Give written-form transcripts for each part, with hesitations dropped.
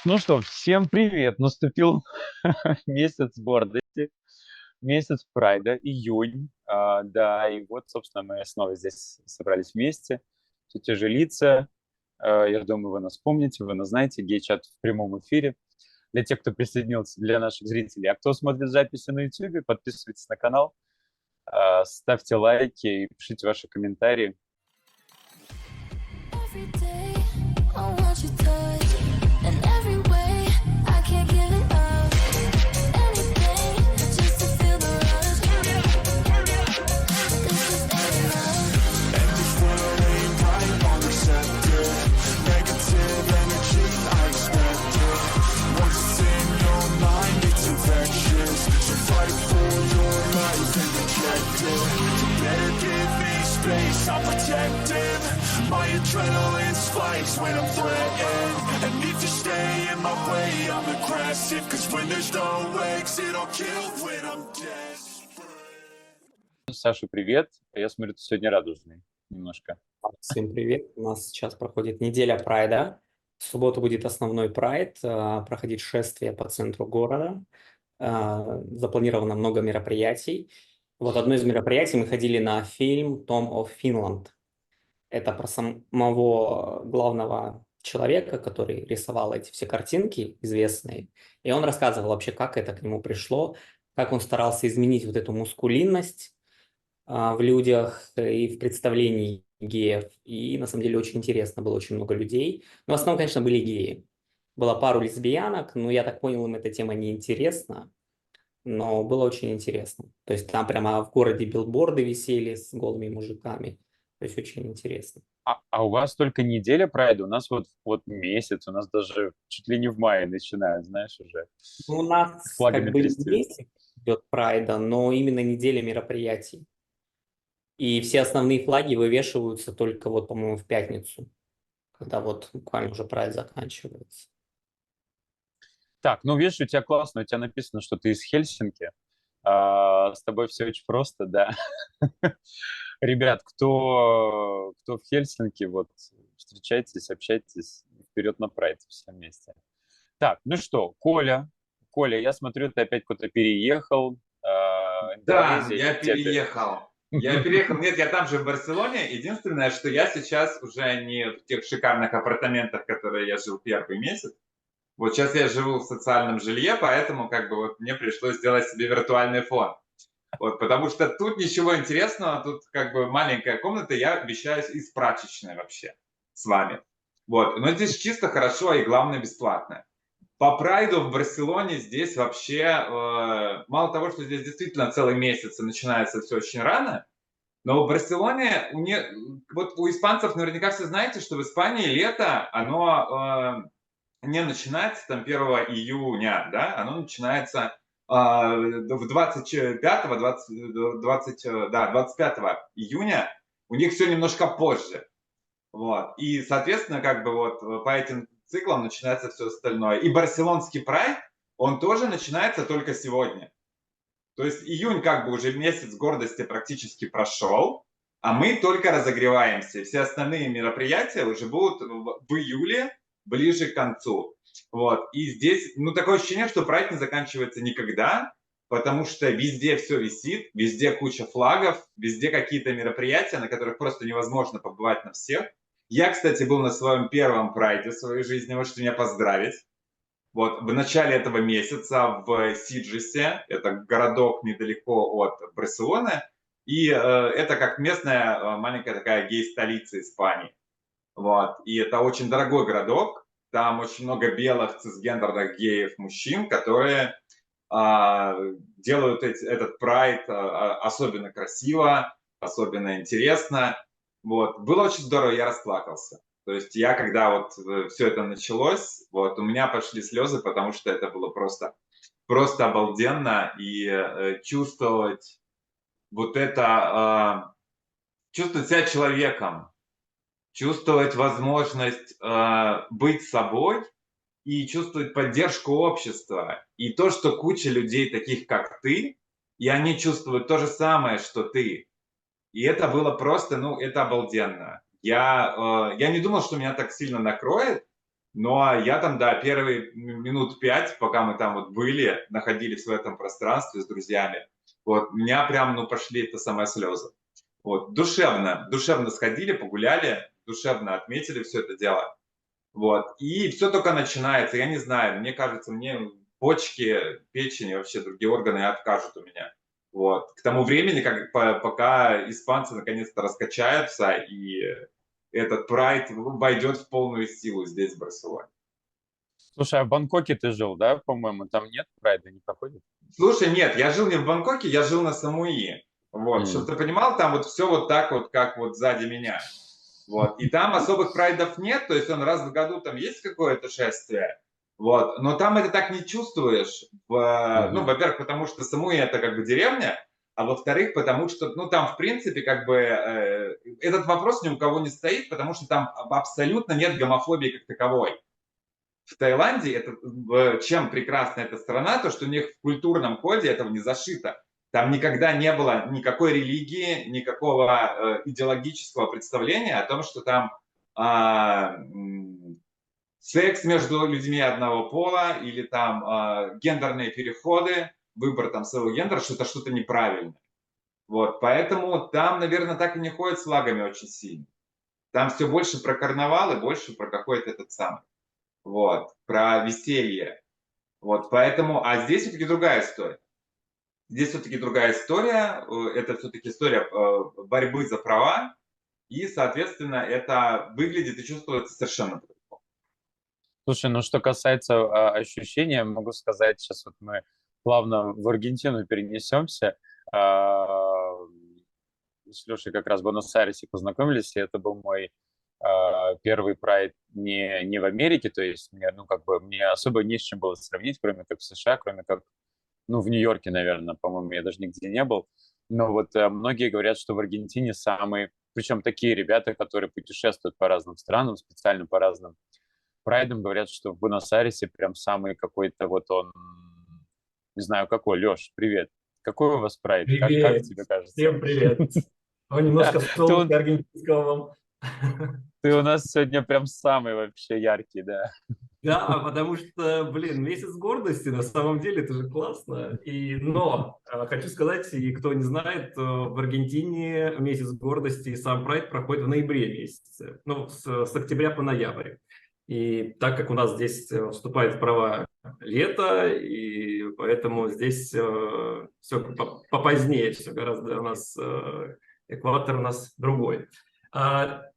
Ну что, всем привет! Наступил месяц гордости, месяц прайда, июнь. Да, и вот, собственно, мы снова здесь собрались вместе. Все те же лица. Я думаю, вы нас помните, вы нас знаете. Гей-чат в прямом эфире. Для тех, кто присоединился, для наших зрителей. А кто смотрит записи на YouTube, подписывайтесь на канал, ставьте лайки и пишите ваши комментарии. Every day, I want your touch in every way. I can't get enough. Anything just to feel the rush. This is enough. And this world ain't right, won't accept it. Negative energy, I expect it. Once it's in your mind, it's infectious. So fight for your life and reject it. You better give me space, I'll protect it. My adrenaline spikes when I'm threatened. And if you stay in my way, I'm aggressive. Cause when there's no exit, I'll kill when I'm desperate. Саша, привет. Я смотрю, ты сегодня радужный немножко. Всем привет! У нас сейчас проходит неделя прайда. В субботу будет основной прайд, проходить шествие по центру города. Запланировано много мероприятий. Вот одно из мероприятий мы ходили на фильм «Tom of Finland». Это про самого главного человека, который рисовал эти все картинки известные. И он рассказывал вообще, как это к нему пришло, как он старался изменить вот эту мускулинность в людях и в представлении геев. И на самом деле очень интересно, было очень много людей. Но в основном, конечно, были геи. Было пару лесбиянок, но я так понял, им эта тема не интересна. Но было очень интересно. То есть там прямо в городе билборды висели с голыми мужиками. То есть очень интересно. А у вас только неделя прайда, у нас вот месяц, у нас даже чуть ли не в мае начинают, знаешь, уже Ну, у нас флагами как бы не трясти. месяц идет прайда, но именно неделя мероприятий. И все основные флаги вывешиваются только вот, по-моему, в пятницу, когда вот буквально уже прайд заканчивается. Так, ну видишь, у тебя классно, у тебя написано, что ты из Хельсинки. С тобой все очень просто, да. Ребят, кто в Хельсинки, вот встречайтесь, общайтесь, вперед на прайд все вместе. Так, ну что, Коля, я смотрю, ты опять куда-то переехал. Да, Индонезия, я как тебе? переехал. Я переехал. Нет, я там же в Барселоне. Единственное, что я сейчас уже не в тех шикарных апартаментах, в которые я жил первый месяц. Вот сейчас я живу в социальном жилье, поэтому как бы вот мне пришлось сделать себе виртуальный фон. Вот, потому что тут ничего интересного, тут как бы маленькая комната, я обещаюсь из прачечной вообще с вами. Вот, но здесь чисто хорошо и главное бесплатно. По прайду в Барселоне здесь вообще, мало того, что здесь действительно целый месяц и начинается все очень рано, но в Барселоне, вот у испанцев наверняка все знаете, что в Испании лето, оно не начинается там 1 июня, да, оно начинается в 25, 25 июня, у них все немножко позже. Вот. И, соответственно, как бы вот по этим циклам начинается все остальное. И барселонский прайд, он тоже начинается только сегодня. То есть июнь как бы уже месяц гордости практически прошел, а мы только разогреваемся. Все остальные мероприятия уже будут в июле, ближе к концу. Вот. И здесь, ну, такое ощущение, что прайд не заканчивается никогда, потому что везде все висит, везде куча флагов, везде какие-то мероприятия, на которых просто невозможно побывать на всех. Я, кстати, был на своем первом прайде в своей жизни, можете меня поздравить. Вот, в начале этого месяца в Сиджесе, это городок недалеко от Барселоны, и это как местная маленькая такая гей-столица Испании. Вот, и это очень дорогой городок, там очень много белых цисгендерных геев мужчин, которые делают этот прайд особенно красиво, особенно интересно. Вот. Было очень здорово, я расплакался. То есть я, когда вот все это началось, вот, у меня пошли слезы, потому что это было просто обалденно. И чувствовать вот это, чувствовать себя человеком, чувствовать возможность быть собой и чувствовать поддержку общества. И то, что куча людей таких, как ты, и они чувствуют то же самое, что ты. И это было просто, ну, это обалденно. Я не думал, что меня так сильно накроет, Но я там, да, первые минут 5, пока мы там вот были, находились в этом пространстве с друзьями, вот, у меня прям, ну, пошли это самое слезы. Вот, душевно сходили, погуляли, душевно отметили все это дело. Вот, и все только начинается, я не знаю, мне кажется, мне почки, печень и вообще другие органы откажут у меня. Вот, к тому времени, пока испанцы наконец-то раскачаются и этот прайд войдет в полную силу здесь, в Барселоне. Слушай, а в Бангкоке ты жил, да, по-моему? Там нет прайда, не проходит? Слушай, нет, я жил не в Бангкоке, я жил на Самуи. Вот, чтобы ты понимал, там вот все вот так вот, как вот сзади меня. Вот, и там особых прайдов нет, то есть он раз в году там есть какое-то шествие, вот, но там это так не чувствуешь, ну, во-первых, потому что Самуи это как бы деревня, а во-вторых, потому что, ну, там, в принципе, как бы этот вопрос ни у кого не стоит, потому что там абсолютно нет гомофобии как таковой. В Таиланде чем прекрасна эта страна, то что у них в культурном коде этого не зашито. Там никогда не было никакой религии, никакого идеологического представления о том, что там секс между людьми одного пола или там гендерные переходы, выбор там своего гендера, что это что-то неправильное. Вот, поэтому там, наверное, так и не ходят с флагами очень сильно. Там все больше про карнавал и больше про какой-то этот самый. Вот, про веселье. Вот, поэтому, а здесь все-таки другая история. Здесь все-таки другая история, это все-таки история борьбы за права, и, соответственно, это выглядит и чувствуется совершенно по-другому. Слушай, ну что касается ощущения, могу сказать, сейчас вот мы плавно в Аргентину перенесемся. А, с Лешей как раз в Буэнос-Айресе познакомились, и это был мой первый прайд не в Америке, то есть мне, ну, как бы, мне особо не с чем было сравнить, кроме как в США, кроме как, ну, в Нью-Йорке, наверное, по-моему, я даже нигде не был. Но вот многие говорят, что в Аргентине самый, причем такие ребята, которые путешествуют по разным странам, специально по разным прайдам, говорят, что в Буэнос-Айресе прям самый какой-то вот он, не знаю какой. Леш, привет. Какой у вас прайд? Как Привет, тебе кажется? всем привет. Немножко солнышко аргентинского вам. Ты у нас сегодня прям самый вообще яркий, да. Да, потому что, блин, месяц гордости, на самом деле, это же классно. Но хочу сказать, и кто не знает, в Аргентине месяц гордости и сам прайд проходит в ноябре месяце, ну, с октября по ноябрь. И так как у нас здесь вступает в права лето, и поэтому здесь все попозднее, все гораздо у нас, экватор у нас другой.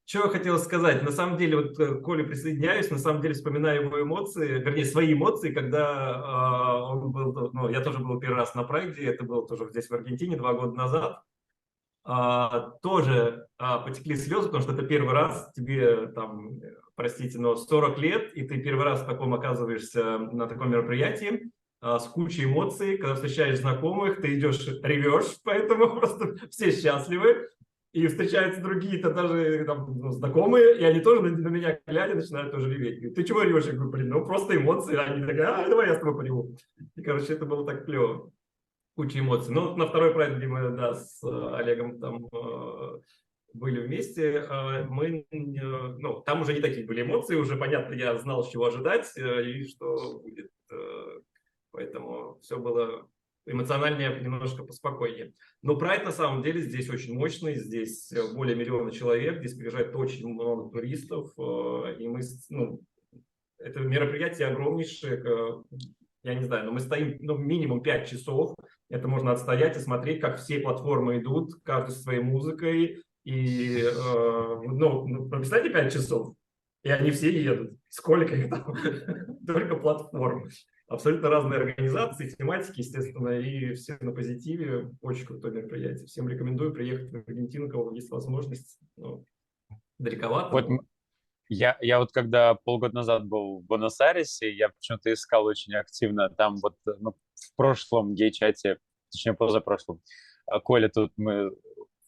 Что я хотел сказать? На самом деле, вот к Коле присоединяюсь, на самом деле вспоминаю его эмоции, вернее, свои эмоции, когда он был, ну, я тоже был первый раз на прайде, это было тоже здесь в Аргентине 2 года назад. Тоже потекли слезы, потому что это первый раз тебе, там, простите, но 40 лет, и ты первый раз в таком оказываешься на таком мероприятии, с кучей эмоций, когда встречаешь знакомых, ты идешь, ревешь, поэтому просто все счастливы. И встречаются другие-то даже там, ну, знакомые, и они тоже на меня глядя начинают тоже реветь. Говорят, ты чего ревешь? Я говорю, блин, ну просто эмоции. Они такие, давай я с тобой пореву. И, короче, это было так клево. Куча эмоций. Ну, на второй прайд, где мы, да, с Олегом там были вместе, мы, ну, там уже не такие были эмоции, уже понятно, я знал, чего ожидать и что будет. Поэтому все было эмоциональнее, немножко поспокойнее. Но прайд на самом деле здесь очень мощный, здесь более 1 миллиона человек, здесь приезжает очень много туристов, и мы, ну, это мероприятие огромнейшее, я не знаю, но мы стоим, ну, минимум 5 часов, это можно отстоять и смотреть, как все платформы идут, каждый со своей музыкой, и, ну, представьте 5 часов, и они все едут, сколько их там, только платформ. Абсолютно разные организации, тематики, естественно, и все на позитиве. Очень крутое мероприятие. Всем рекомендую приехать в Аргентину, у кого есть возможность. Ну, далековато. Вот я вот когда полгода назад был в Буэнос-Айресе, я почему-то искал очень активно там вот, ну, в прошлом гей-чате, точнее позапрошлом, Коля тут мы,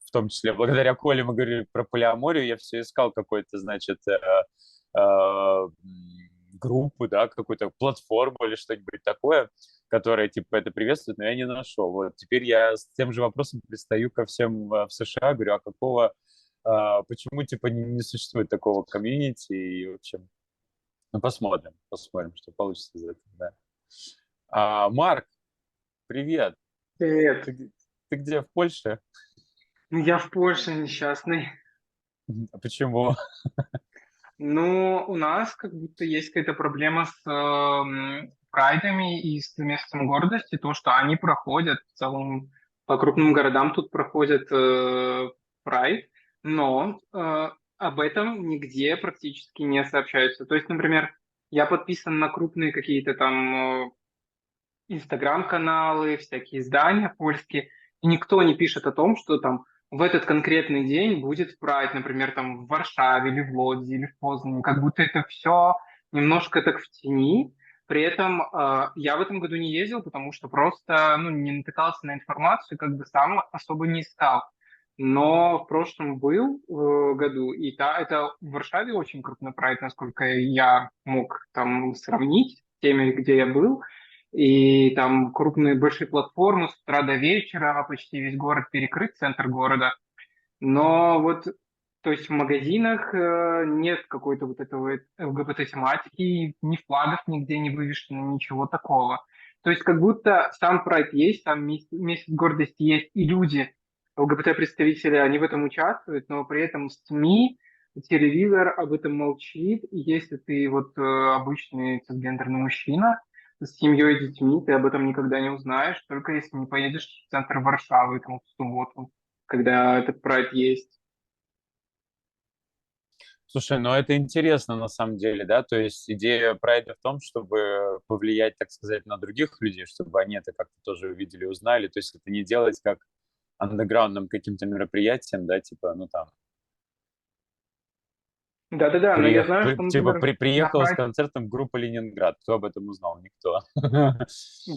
в том числе благодаря Коле мы говорили про полиаморию, я все искал какой-то, значит, группу, да, какую-то платформу или что-нибудь такое, которая, типа, это приветствует, но я не нашел. Вот теперь я с тем же вопросом пристаю ко всем в США, говорю, а почему, типа, не существует такого комьюнити, и, в общем, Ну, посмотрим, что получится из этого, да. Марк, привет. Привет. Ты где, в Польше? Ну, я в Польше несчастный. А почему? Ну, у нас как будто есть какая-то проблема с прайдами и с местом гордости, то, что они проходят в целом по крупным городам, тут проходят прайд, но об этом нигде практически не сообщается. То есть, например, я подписан на крупные какие-то там инстаграм-каналы, всякие издания польские, и никто не пишет о том, что там в этот конкретный день будет прайд, например, там в Варшаве или в Лодзи или в Познане, как будто это все немножко так в тени. При этом я в этом году не ездил, потому что просто не натыкался на информацию, как бы сам особо не искал. Но в прошлом был году, и это в Варшаве очень крупный прайд, насколько я мог там сравнить с теми, где я был. И там крупные большие платформы с утра до вечера, почти весь город перекрыт, центр города. Но вот, то есть в магазинах нет какой-то вот этого ЛГБТ-тематики, ни флагов нигде не вывешено, ничего такого. То есть как будто сам прайд есть, там месяц гордости есть, и люди, ЛГБТ-представители, они в этом участвуют, но при этом СМИ, телевизор об этом молчит. И если ты вот обычный цисгендерный мужчина, с семьей и детьми, ты об этом никогда не узнаешь, только если не поедешь в центр Варшавы там, в субботу, когда этот прайд есть. Слушай, ну это интересно на самом деле, да, то есть идея прайда в том, чтобы повлиять, так сказать, на других людей, чтобы они это как-то тоже увидели, узнали, то есть это не делать как андеграундным каким-то мероприятием, да, типа, ну там, Да-да-да, но я знаю, что, например, на приехала с прайд... концертом группа Ленинград, кто об этом узнал? Никто. Кому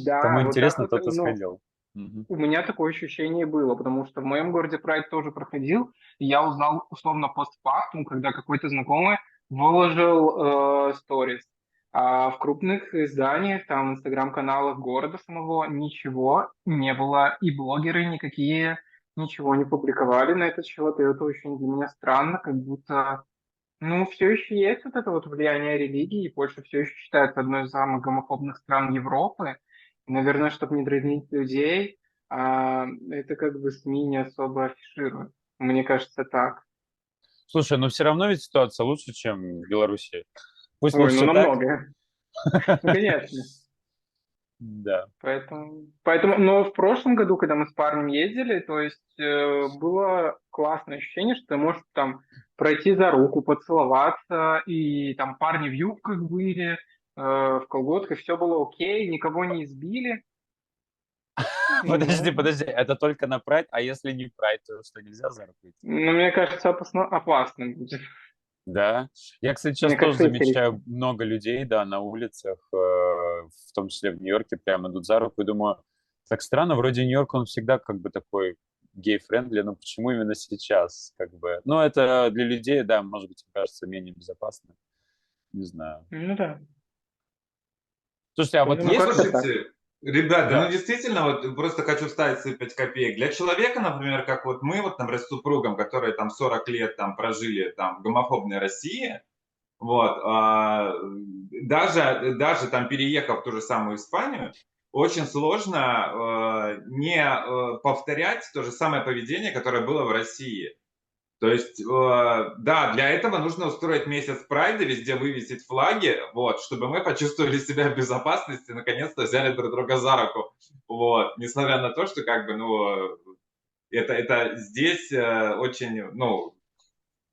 Да, вот так интересно, вот, тот и ну, сходил. Мгм. у меня такое ощущение было, потому что в моем городе прайд тоже проходил, и я узнал условно постфактум, когда какой-то знакомый выложил сторис. А в крупных изданиях, там, инстаграм-каналах города самого ничего не было, и блогеры никакие ничего не публиковали на этот счет, и это очень для меня странно, как будто, все еще есть вот это вот влияние религии, и Польша все еще считается одной из самых гомофобных стран Европы. И, наверное, чтобы не дразнить людей, это как бы СМИ не особо афишируют. Мне кажется, так. Слушай, но все равно ведь ситуация лучше, чем в Беларуси. Пусть Ой, ну лучше так. намного. Ну, конечно. Да. Но в прошлом году, когда мы с парнем ездили, то есть было классное ощущение, что ты можешь там пройти за руку, поцеловаться, и там парни в юбках были, в колготках, все было окей, никого не избили. Подожди, Ну, это только на прайд, а если не прайд, то что, нельзя за руку идти? мне кажется, опасно будет. Да. Я, кстати, сейчас Мне тоже кажется, это риски. замечаю много людей, да, на улицах, в том числе в Нью-Йорке, прямо идут за руку и думаю, так странно, вроде Нью-Йорк, он всегда как бы такой гей-френдли, но почему именно сейчас, как бы? Ну, это для людей, да, может быть, кажется менее безопасно, не знаю. Ну да. Слушайте, а вот Поэтому есть как-то вот... так. Слушайте, ребята, Да. ну действительно, вот просто хочу вставить свои 5 копеек. Для человека, например, как вот мы, вот, например, с супругом, которые там 40 лет там прожили там в гомофобной России, вот, даже там переехав в ту же самую Испанию, очень сложно не повторять то же самое поведение, которое было в России. То есть, да, для этого нужно устроить месяц прайда, везде вывесить флаги, вот, чтобы мы почувствовали себя в безопасности, наконец-то взяли друг друга за руку. Вот, несмотря на то, что как бы, это здесь очень,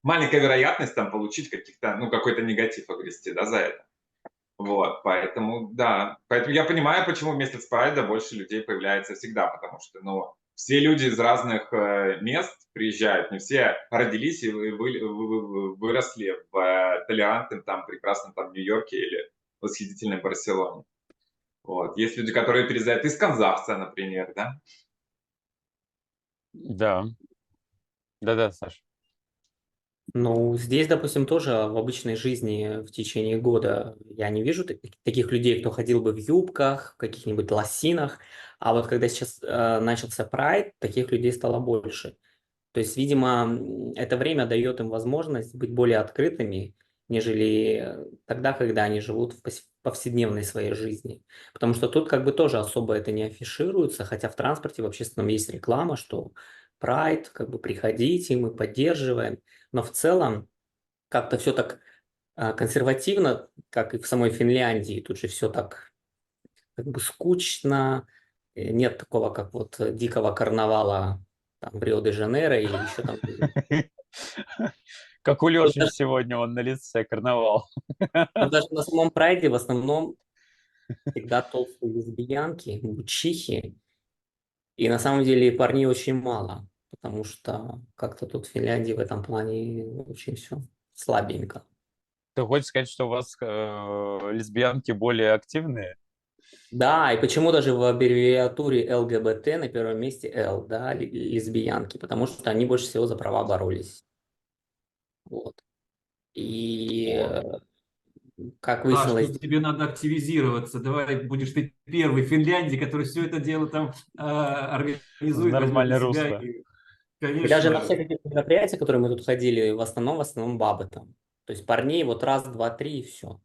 маленькая вероятность там получить каких-то, какой-то негатив огрести, да, за это. Вот, поэтому, да. Поэтому я понимаю, почему в месяц прайда больше людей появляется всегда, потому что, все люди из разных мест приезжают, не все родились и выросли в толерантном, там, прекрасном там Нью-Йорке или восхитительной Барселоне. Вот. Есть люди, которые переезжают из Канзаса, например, да? Да. Да-да, Саш. Ну, здесь, допустим, тоже в обычной жизни в течение года я не вижу таких людей, кто ходил бы в юбках, в каких-нибудь лосинах. А вот когда сейчас начался прайд, таких людей стало больше. То есть, видимо, это время дает им возможность быть более открытыми нежели тогда, когда они живут в повседневной своей жизни. Потому что тут как бы тоже особо это не афишируется, хотя в транспорте, в общественном есть реклама, что Pride, как бы приходите, мы поддерживаем. Но в целом как-то все так консервативно, как и в самой Финляндии. Тут же все так как бы скучно, нет такого, как вот дикого карнавала там, в Рио-де-Жанейро или еще там. Как у Вот Лёши даже, сегодня, он на лице карнавал. вот даже на самом прайде в основном всегда толстые лесбиянки, бучихи, и на самом деле парней очень мало, потому что как-то тут в Финляндии в этом плане очень все слабенько. Ты хочешь сказать, что у вас лесбиянки более активные? Да, и почему даже в аббревиатуре ЛГБТ на первом месте Л, да, лесбиянки, потому что они больше всего за права боролись. Вот. И О. как Саш, выяснилось, тут тебе надо активизироваться. Давай будешь ты первый в Финляндии, который все это дело там В организует, возьмет на нормальное себя. русло. И, и даже на всех конечно, этих мероприятиях, которые мы тут ходили, в основном бабы там. То есть парней вот раз, два, три и все.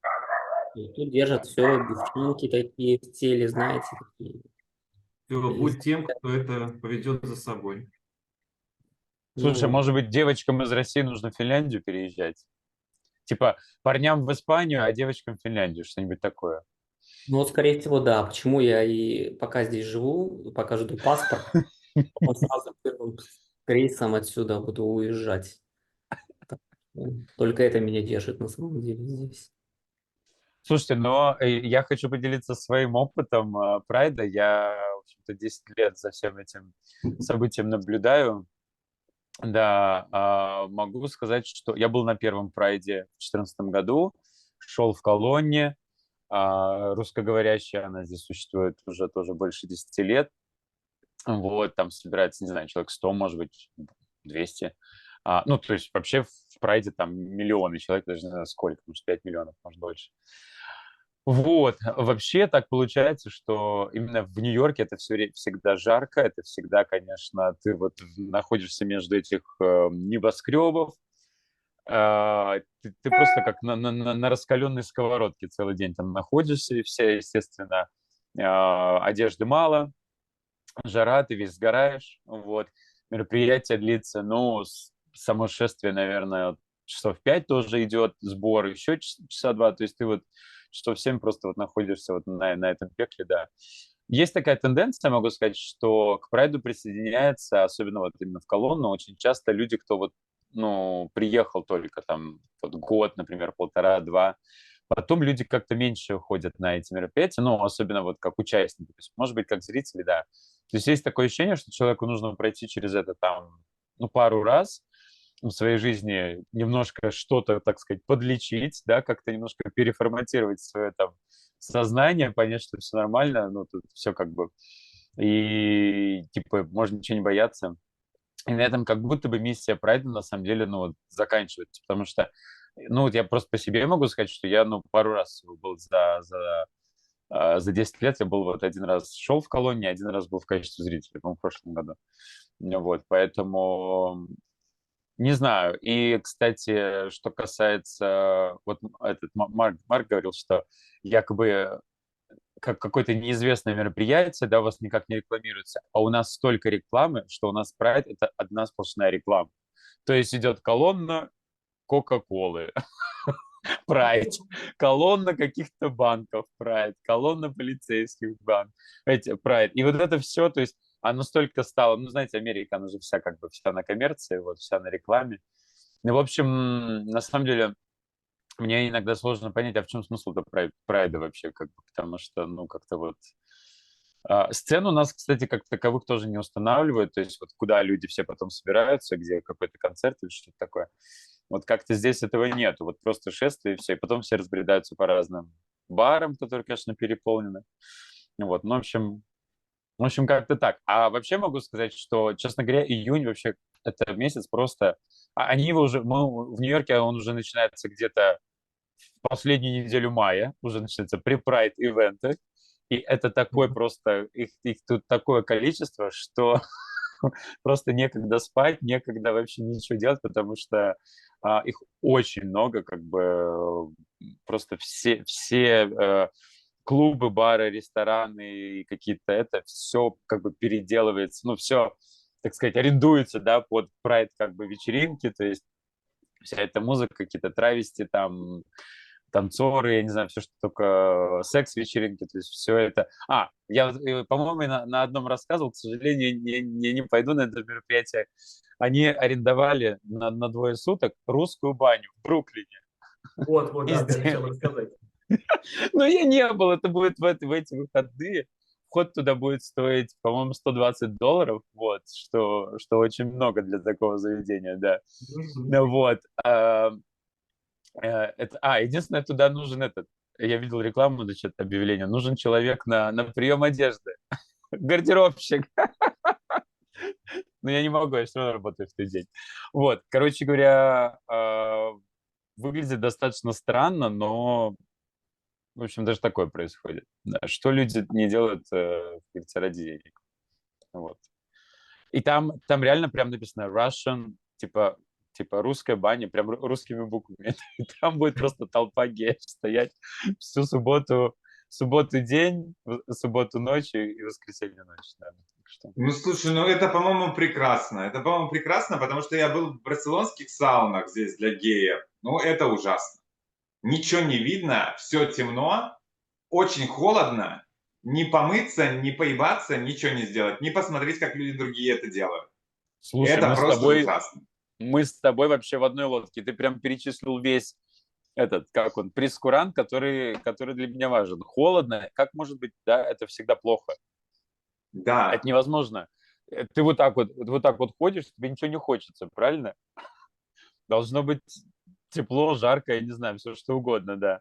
И тут держат все, девчонки такие в теле, знаете, такие. все, И, будь тем, кто это поведет за собой. Слушай, ну, может быть, девочкам из России нужно в Финляндию переезжать? Типа парням в Испанию, а девочкам в Финляндию, что-нибудь такое. ну, вот, скорее всего, да. Почему я и пока здесь живу, пока жду паспорт, потом сразу первым рейсом отсюда буду уезжать. Так, только это меня держит на самом деле здесь. Слушайте, но я хочу поделиться своим опытом Прайда. Я, в общем-то, 10 лет за всем этим событием наблюдаю. Да, могу сказать, что я был на первом Прайде в 2014 году, шел в колонне, русскоговорящая, она здесь существует уже тоже больше 10 лет. Вот, там собирается, не знаю, человек 100, может быть, 200. Ну, то есть вообще в Прайде там миллионы человек, даже не знаю сколько, может, 5 миллионов, может, больше. Вот, вообще так получается, что именно в Нью-Йорке это все всегда жарко, это всегда, конечно, ты вот находишься между этих небоскребов, ты просто как на раскаленной сковородке целый день там находишься, и все, естественно, одежды мало, жара, ты весь сгораешь, вот. Мероприятие длится, ну, само шествие, наверное, часов 5 тоже идет, сбор еще часа 2, то есть ты вот часов 7 просто вот находишься вот на этом пекле, да. Есть такая тенденция, могу сказать, что к прайду присоединяется, особенно вот именно в колонну, очень часто люди, кто вот, ну, приехал только там вот год, например, полтора-два, потом люди как-то меньше ходят на эти мероприятия, ну, особенно вот как участники, то есть, может быть, как зрители, да. То есть есть такое ощущение, что человеку нужно пройти через это там, ну, пару раз в своей жизни, немножко что-то, так сказать, подлечить, да, как-то немножко переформатировать свое там сознание, понять, что все нормально, ну, тут все как бы, и, типа, можно ничего не бояться. И на этом как будто бы миссия Прайда на самом деле, ну, вот, заканчивается, потому что, ну, вот я просто по себе могу сказать, что я, ну, пару раз всего был за 10 лет, я был вот один раз шел в колонии, один раз был в качестве зрителя, по-моему, в прошлом году. Ну, вот, поэтому не знаю. И, кстати, что касается, вот этот Марк говорил, что якобы как какое-то неизвестное мероприятие, да, у вас никак не рекламируется, а у нас столько рекламы, что у нас Pride — это одна сплошная реклама. То есть идет колонна Кока-Колы, Pride, колонна каких-то банков, Pride, колонна полицейских банков, эти, Pride. И вот это все, то есть оно столько стало, ну, знаете, Америка, она же вся как бы вся на коммерции, вот, вся на рекламе. Ну, в общем, на самом деле, мне иногда сложно понять, а в чем смысл-то прайда вообще, как бы, потому что, ну, как-то вот... Сцену у нас, кстати, как таковых тоже не устанавливают, то есть вот куда люди все потом собираются, где какой-то концерт или что-то такое. Вот как-то здесь этого нет, вот просто шествие и все, и потом все разбредаются по разным барам, которые, конечно, переполнены. Вот, ну, в общем, как-то так. А вообще могу сказать, что, честно говоря, июнь вообще это месяц просто... Они его уже... Мы, в Нью-Йорке он уже начинается где-то в последнюю неделю мая, уже начинается pre-прайд ивенты. И это такое просто... Их тут такое количество, что просто некогда спать, некогда вообще ничего делать, потому что их очень много, как бы просто все клубы, бары, рестораны и какие-то это все как бы переделывается, ну все, так сказать, арендуется, да, под прайд как бы вечеринки, то есть вся эта музыка, какие-то травести там, танцоры, я не знаю, все, что только секс-вечеринки, то есть все это. Я, по-моему, на одном рассказывал, к сожалению, я не пойду на это мероприятие. Они арендовали на 2 суток русскую баню в Бруклине. Вот, И да, ты обещал рассказать. но я не был, это будет в эти выходные. Вход туда будет стоить, по-моему, $120, вот, что очень много для такого заведения, да. Мгм. Ну вот. Единственное, туда нужен я видел рекламу, значит, объявление, нужен человек на прием одежды, гардеробщик. Но я не могу, я все равно работаю в тот день. Вот, короче говоря, выглядит достаточно странно, но, в общем, даже такое происходит. Да. Что люди не делают, как говорится, ради денег. Вот. И там реально прям написано Russian, типа русская баня, прям русскими буквами. И там будет просто толпа геев стоять всю субботу день, субботу ночь и воскресенье ночь. Да. Так что, Ну, слушай, ну это, по-моему, прекрасно. Это, по-моему, прекрасно, потому что я был в барселонских саунах здесь для геев. Ну, это ужасно. Ничего не видно, все темно, очень холодно. Не помыться, не поебаться, ничего не сделать. Не посмотреть, как люди другие это делают. слушай, Это просто ужасно. мы с тобой вообще в одной лодке. Ты прям перечислил весь как он, прескурант, который для меня важен. Холодно, как может быть, да, это всегда плохо. Это Да, невозможно. Ты вот так вот ходишь, тебе ничего не хочется, правильно? Должно быть тепло, жарко, я не знаю, все что угодно, да.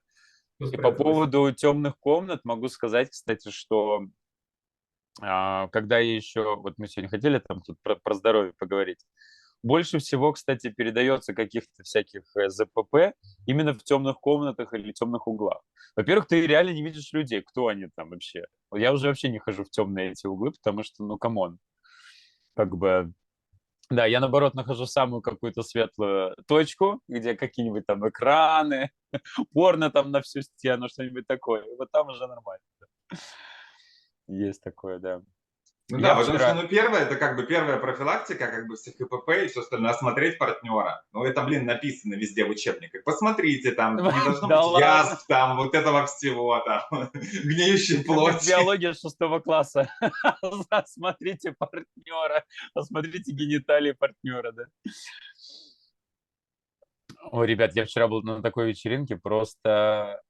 Всё И по спряталось. поводу темных комнат могу сказать, кстати, что когда я еще, вот мы сегодня хотели там тут про здоровье поговорить, больше всего, кстати, передается каких-то всяких ЗПП именно в темных комнатах или темных углах. Во-первых, ты реально не видишь людей, кто они там вообще. Я уже вообще не хожу в темные эти углы, потому что, ну, камон, как бы. Да, я наоборот нахожу самую какую-то светлую точку, где какие-нибудь там экраны, порно там на всю стену, что-нибудь такое. И вот там уже нормально. Есть такое, да. ну да, Я потому что, вчера... ну, первое, это как бы первая профилактика, как бы всех КПП и все остальное, осмотреть партнера. Ну, это, блин, написано везде в учебниках. Посмотрите, там не должно Да быть ладно. язв, там вот этого всего, там, гниющей Это плоти. биология 6 класса. Осмотрите партнера. Осмотрите гениталии партнера, да. Ой, ребят, я вчера был на такой вечеринке, просто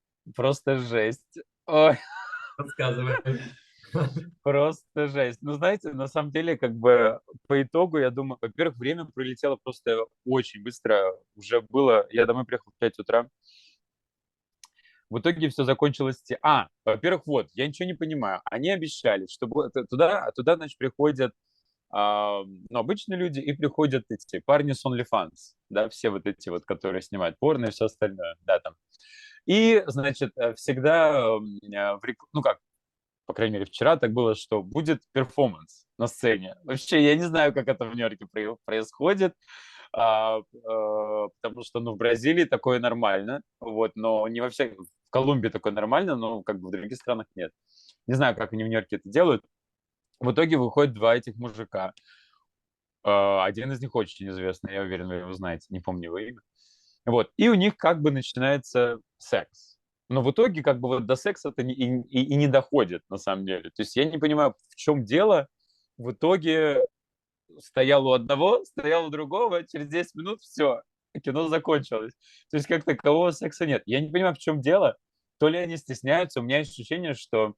жесть. Ой, Рассказывай. просто жесть. Ну, знаете, на самом деле, как бы по итогу, я думаю, во-первых, время пролетело просто очень быстро. Уже было, я домой приехал в 5 утра. В итоге все закончилось... Во-первых, вот, я ничего не понимаю. Они обещали, что туда, значит, приходят ну, обычные люди и приходят эти парни с OnlyFans, да, все вот эти вот, которые снимают порно и все остальное, да, там. И, значит, всегда, ну как, по крайней мере, вчера так было, что будет перформанс на сцене. Вообще, я не знаю, как это в Нью-Йорке происходит, потому что, ну, в Бразилии такое нормально, вот, но не во всех, в Колумбии такое нормально, но как бы в других странах нет. Не знаю, как они в Нью-Йорке это делают. В итоге выходят 2 этих мужика. Один из них очень известный, я уверен, вы его знаете, не помню его имя. Вот, и у них как бы начинается секс. Но в итоге как бы вот до секса это и не доходит, на самом деле. То есть я не понимаю, в чем дело. В итоге стоял у одного, стоял у другого, через 10 минут все, кино закончилось. То есть как такового секса нет. Я не понимаю, в чем дело. То ли они стесняются, у меня ощущение, что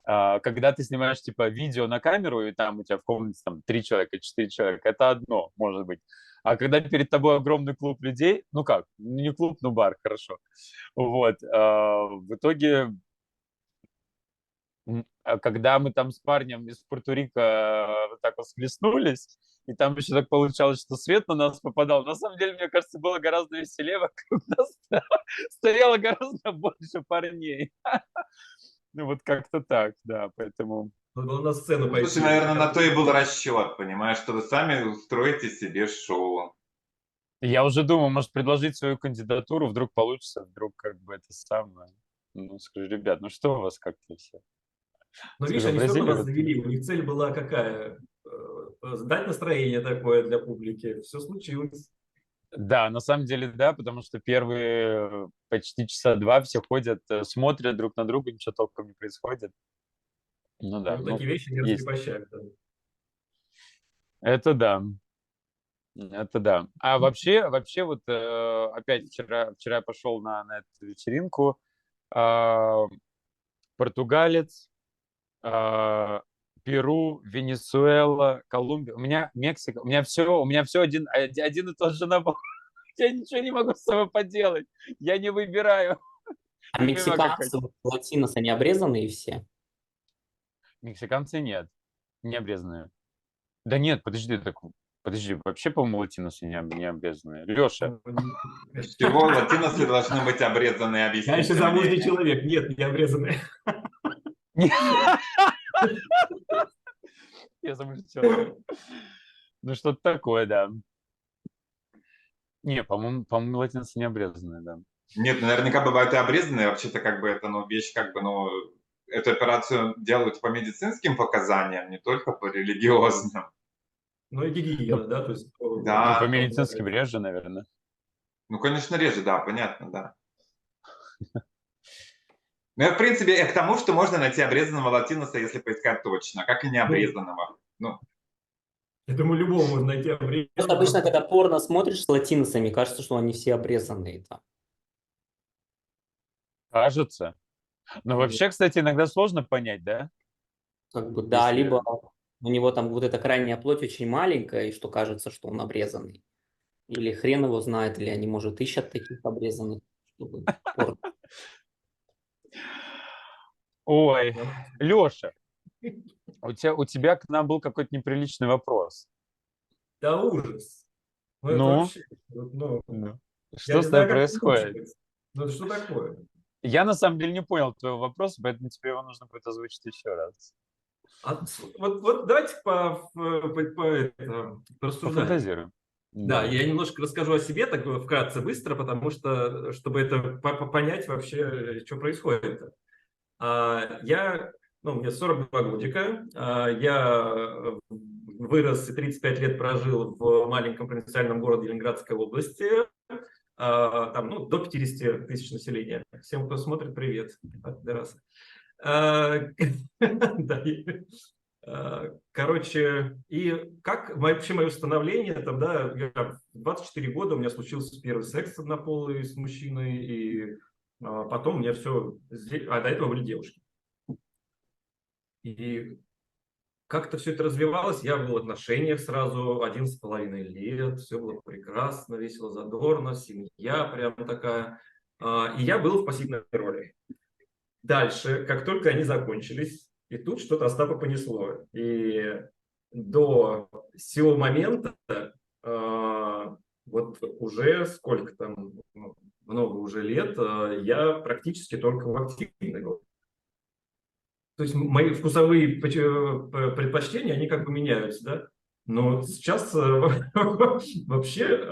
когда ты снимаешь типа видео на камеру, и там у тебя в комнате там 3 человека, 4 человека, это одно, может быть. А когда перед тобой огромный клуб людей, ну как, не клуб, но бар, хорошо. Вот. В итоге, когда мы там с парнем из Пуэрто-Рико вот так вот схлестнулись, и там еще так получалось, что свет на нас попадал. На самом деле, мне кажется, было гораздо веселее, когда стояло гораздо больше парней. Ну вот как-то так, да, поэтому Надо было на сцену Ну, пойти. слушай, наверное, на то и был расчет, понимаешь, что вы сами устроите себе шоу. Я уже думаю, может, предложить свою кандидатуру, вдруг получится, вдруг как бы это самое. Ну, скажу, ребят, ну что у вас как-то все? Но видишь, Скажу, они все равно нас Бразилия, завели. У них цель была какая? Дать настроение такое для публики. Все случилось. да, на самом деле, да, потому что первые почти часа два все ходят, смотрят друг на друга, ничего толком не происходит. Ну И да, вот ну, такие вещи не есть. раскрепощают. Да. Это да. Это да. А вообще вот опять вчера я пошел на эту вечеринку. а, Португалец, а, Перу, Венесуэла, Колумбия. У меня Мексика. У меня все один и тот же набор. Я ничего не могу с собой поделать. Я не выбираю. А Не понимаю, как мексиканцы, вот, латиносы, они обрезанные все? мексиканцы нет, не обрезанные. Да нет, подожди, вообще, по-моему, латиносы не обрезанные. Леша, С чего латиносы должны быть обрезаны, Я объясните еще замужний мне. человек. Нет, не обрезанный. я замужний человек. Ну, что-то такое, да. Не, по-моему, латиносы не обрезанные, да. Нет, наверняка бывают и обрезанные. Вообще-то как бы это, ну, вещь как бы, ну, эту операцию делают по медицинским показаниям, не только по религиозным. Ну и гигиена, да? То есть, Да. Ну, по медицинским реже, наверное. Ну, конечно, реже, да, понятно, да. Ну, я, в принципе, к тому, что можно найти обрезанного латиноса, если поискать точно, как и необрезанного. Ну, я думаю, любого можно найти Просто обрезанного. обычно, когда порно смотришь с латиносами, кажется, что они все обрезанные там. Кажется. Но вообще, кстати, иногда сложно понять, да? Как бы, да, Если- либо у него там вот эта крайняя плоть очень маленькая, и что кажется, что он обрезанный. Или хрен его знает, или они, может, ищут таких обрезанных, чтобы порно. Ой, Леша, у тебя к нам был какой-то неприличный вопрос. Да ужас. Ну это Ну? вообще, ну, Ну, я Что не с тобой знаю, как происходит? получилось. Ну это что такое? Я на самом деле не понял твоего вопроса, поэтому тебе его нужно будет озвучить еще раз. Вот давайте порассуждаем. Пофантазируем. Да, Давай. я немножко расскажу о себе, так вкратце, быстро, потому что, чтобы это понять вообще, что происходит. Мне 42 годика, я вырос и 35 лет прожил в маленьком провинциальном городе Ленинградской области, там, до 50 тысяч населения. Всем, кто смотрит, привет. Пидорасы. Да, короче, и как вообще мое становление, там, да, я в 24 года у меня случился первый секс однополый с мужчиной, и потом у меня все, до этого были девушки. И как-то все это развивалось, я был в отношениях сразу 11,5 лет, все было прекрасно, весело, задорно, семья прям такая, и я был в пассивной роли. Дальше, как только они закончились, и тут что-то Остапа понесло. И до сего момента, вот уже сколько там, много уже лет, я практически только в активной роли. То есть мои вкусовые предпочтения, они как бы меняются, да? Но сейчас вообще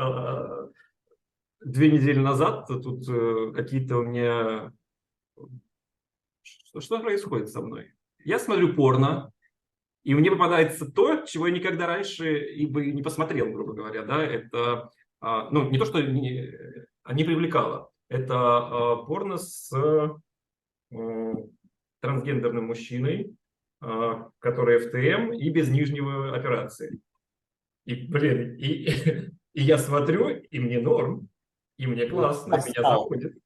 2 недели назад тут какие-то у меня... Что происходит со мной? Я смотрю порно, и мне попадается то, чего я никогда раньше и бы не посмотрел, грубо говоря. Да? Это, не то, что не привлекало. Это порно с трансгендерным мужчиной, который ФТМ и без нижнего операции. И, блин, и я смотрю, и мне норм, и мне классно, меня заходит.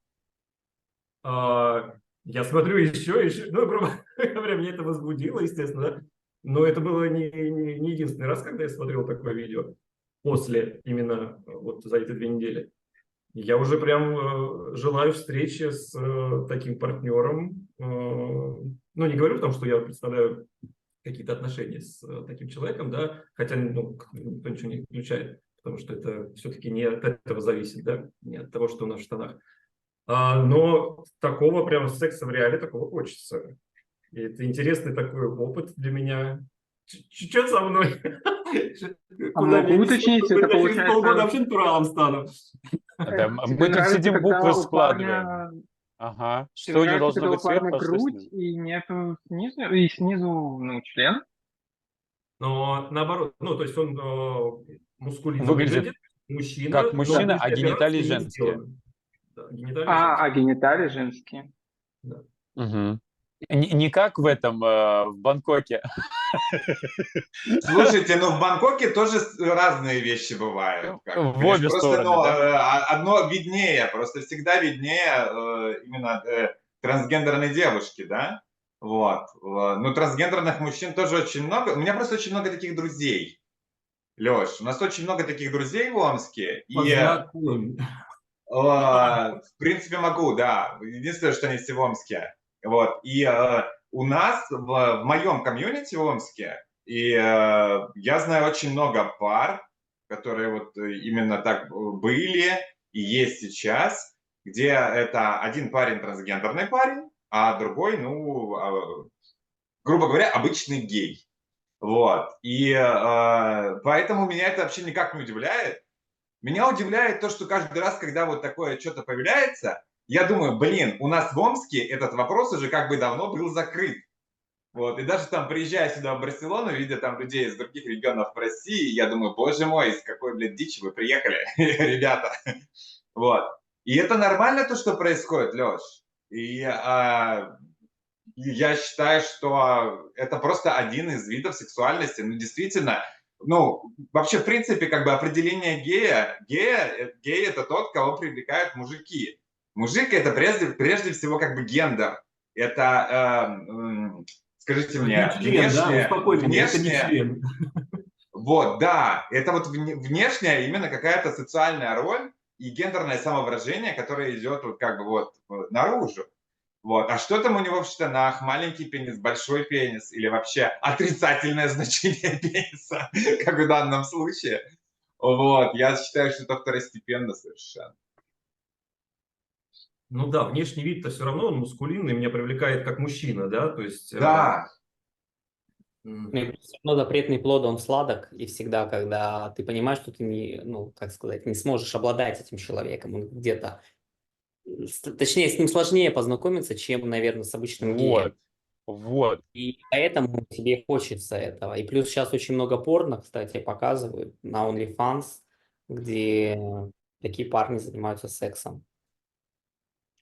Я смотрю еще, грубо говоря, меня это возбудило, естественно, но это было не единственный раз, когда я смотрел такое видео, после именно вот за эти 2 недели. Я уже прям желаю встречи с таким партнером, не говорю о том, что я представляю какие-то отношения с таким человеком, да, хотя никто ничего не исключает, потому что это все-таки не от этого зависит, да, не от того, что у нас в штанах. Но такого прям секса в реале, такого хочется. И это интересный такой опыт для меня. Что со мной? А Куда могу меня уточнить, несет? это Я через полгода получается, вообще натуралом стану. Да, тебе мы тут нравится, сидим, когда буквы у складываем. парня, Ага. тебе Что не нравится, должно когда у быть парня сверху, а что грудь снизу? и нету снизу, и снизу, ну, член? Но наоборот, ну, то есть он мускулинно Выглядит выглядит, мужчина, как но мужчина, а после гениталии операции не женские. сделан. Да, гениталии женские. А гениталии женские. Да. Мгм. Не как в этом, в Бангкоке. Слушайте, ну в Бангкоке тоже разные вещи бывают. Как бы, В конечно, обе просто стороны, ну, да? одно виднее, просто всегда виднее именно трансгендерной девушки, да? Вот. Ну, трансгендерных мужчин тоже очень много. У меня просто очень много таких друзей. Леш, у нас очень много таких друзей в Омске. И, Познакомь. в принципе, могу, да. Единственное, что они все в Омске. Вот. И у нас в моем комьюнити в Омске, и я знаю очень много пар, которые вот именно так были и есть сейчас, где это один парень трансгендерный парень, а другой, ну, грубо говоря, обычный гей. Вот. И поэтому меня это вообще никак не удивляет. Меня удивляет то, что каждый раз, когда вот такое что-то появляется, я думаю, блин, у нас в Омске этот вопрос уже как бы давно был закрыт. Вот, и даже там, приезжая сюда в Барселону, видя там людей из других регионов России, я думаю, боже мой, из какой, блядь, дичи вы приехали, ребята. Вот. И это нормально то, что происходит, Леш. И я считаю, что это просто один из видов сексуальности. Ну, действительно, ну, вообще, в принципе, как бы определение гей это тот, кого привлекают мужики. Мужик это прежде всего как бы гендер. Это, скажите Это не мне, член, да? Успокой меня, это не внешнее, член. вот, да, это вот внешняя именно какая-то социальная роль и гендерное самовыражение, которое идет вот как бы вот наружу. Вот. А что там у него в штанах? Маленький пенис, большой пенис или вообще отрицательное значение пениса, как в данном случае? Вот. Я считаю, что это второстепенно совершенно. Ну да, внешний вид-то все равно он мускулинный, меня привлекает как мужчина, да, то есть... Да, Ну и плюс всё равно запретный плод, он сладок, и всегда, когда ты понимаешь, что ты не, ну, как сказать, не сможешь обладать этим человеком, он где-то, точнее, с ним сложнее познакомиться, чем, наверное, с обычным геем. Вот. И поэтому тебе хочется этого. И плюс сейчас очень много порно, кстати, показывают на OnlyFans, где такие парни занимаются сексом.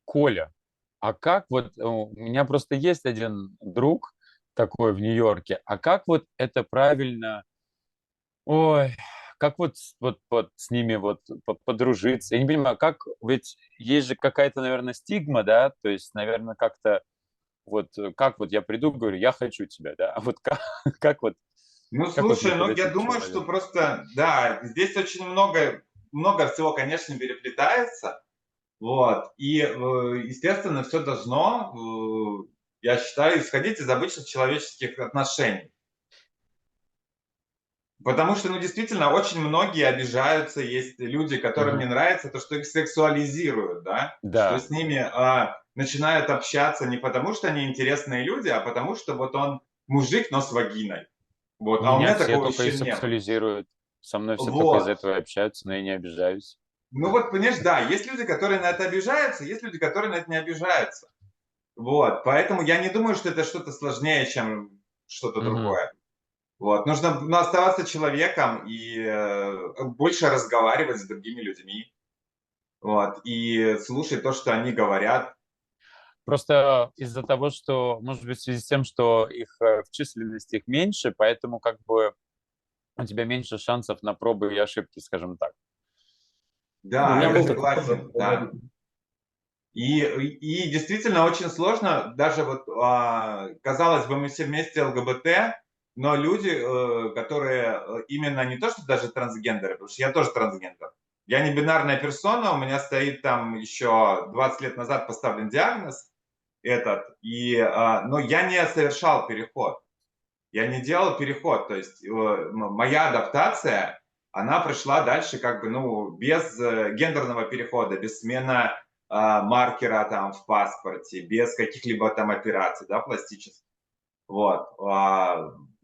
Коля, а как вот, у меня просто есть один друг такой в Нью-Йорке, а как вот это правильно, ой, как вот, вот с ними вот подружиться? Я не понимаю, как, ведь есть же какая-то, наверное, стигма, да, то есть, наверное, как-то вот, как вот я приду, говорю, я хочу тебя, да, а вот как, как вот, ну как вот мне слушай, ну я подойти к думаю, что человеку? просто, да, здесь очень много всего, конечно, переплетается. Вот. И, естественно, все должно, я считаю, исходить из обычных человеческих отношений. Потому что, ну, действительно, очень многие обижаются, есть люди, которым не Мгм. нравится то, что их сексуализируют, да, что Да, с ними начинают общаться не потому, что они интересные люди, а потому что вот он мужик, но с вагиной. Вот. А у меня меня все такого только и еще не было. сексуализируют, со мной все только из Вот. этого и общаются, но я не обижаюсь. Ну вот, понимаешь, да, есть люди, которые на это обижаются, есть люди, которые на это не обижаются. Вот. Поэтому я не думаю, что это что-то сложнее, чем что-то Мгм. другое. Вот. Нужно, ну, оставаться человеком и больше разговаривать с другими людьми. Вот. И слушать то, что они говорят. Просто из-за того, что, может быть, в связи с тем, что их в численности их меньше, поэтому как бы у тебя меньше шансов на пробы и ошибки, скажем так. У Да, меня я был такой согласен, да. И действительно очень сложно, даже вот, казалось бы, мы все вместе ЛГБТ, но люди, которые именно не то, что даже трансгендеры, потому что я тоже трансгендер. Я не бинарная персона, у меня стоит там еще 20 лет назад поставлен диагноз этот, но я не совершал переход. Я не делал переход, то есть моя адаптация, она прошла дальше как бы, ну, без гендерного перехода, без смены маркера там в паспорте, без каких-либо там операций, да, пластических. Вот.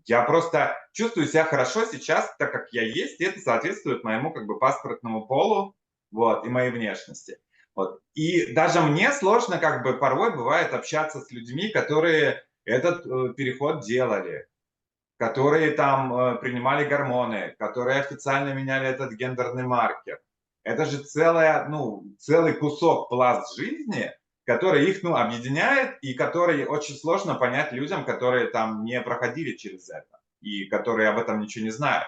Я просто чувствую себя хорошо сейчас, так как я есть, и это соответствует моему как бы паспортному полу, вот, и моей внешности. Вот. И даже мне сложно как бы порой бывает общаться с людьми, которые этот переход делали, которые там принимали гормоны, которые официально меняли этот гендерный маркер. Это же целый кусок, пласт жизни, который их, объединяет, и который очень сложно понять людям, которые там не проходили через это, и которые об этом ничего не знают.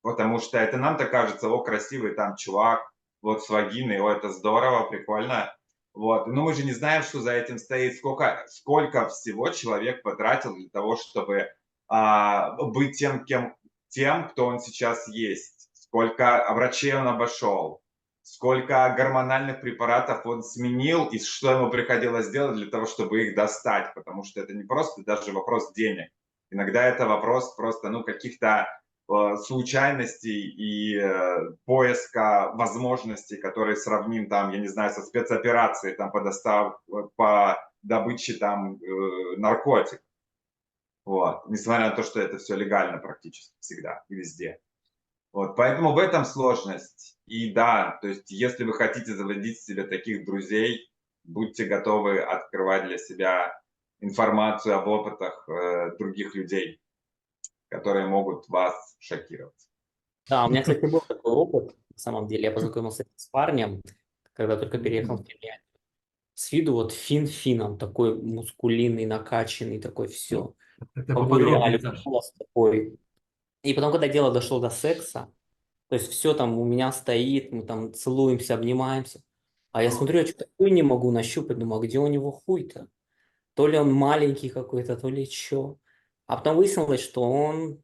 Потому что это нам-то кажется, о, красивый там чувак, вот с вагиной, о, это здорово, прикольно. Вот. Но мы же не знаем, что за этим стоит, сколько всего человек потратил для того, чтобы быть тем, кто он сейчас есть. Сколько врачей он обошел, сколько гормональных препаратов он сменил, и что ему приходилось делать для того, чтобы их достать. Потому что это не просто даже вопрос денег. Иногда это вопрос просто, каких-то случайностей и поиска возможностей, которые сравним там, я не знаю, со спецоперацией там по добыче там наркотиков. Вот. Несмотря на то, что это все легально практически всегда и везде. Вот. Поэтому в этом сложность. И да, то есть если вы хотите заводить себе таких друзей, будьте готовы открывать для себя информацию об опытах других людей, которые могут вас шокировать. Да, у меня, кстати, был такой опыт. На самом деле, я познакомился с парнем, когда только переехал в Финляндию. С виду вот фин-фином, такой мускулинный, накачанный, такой все. Это поподробнее, Саш. Голос такой. И потом, когда дело дошло до секса, то есть все там у меня стоит, мы там целуемся, обнимаемся. А я смотрю, я что-то хуй не могу нащупать, думаю, а где у него хуй-то? То ли он маленький какой-то, то ли что. А потом выяснилось, что он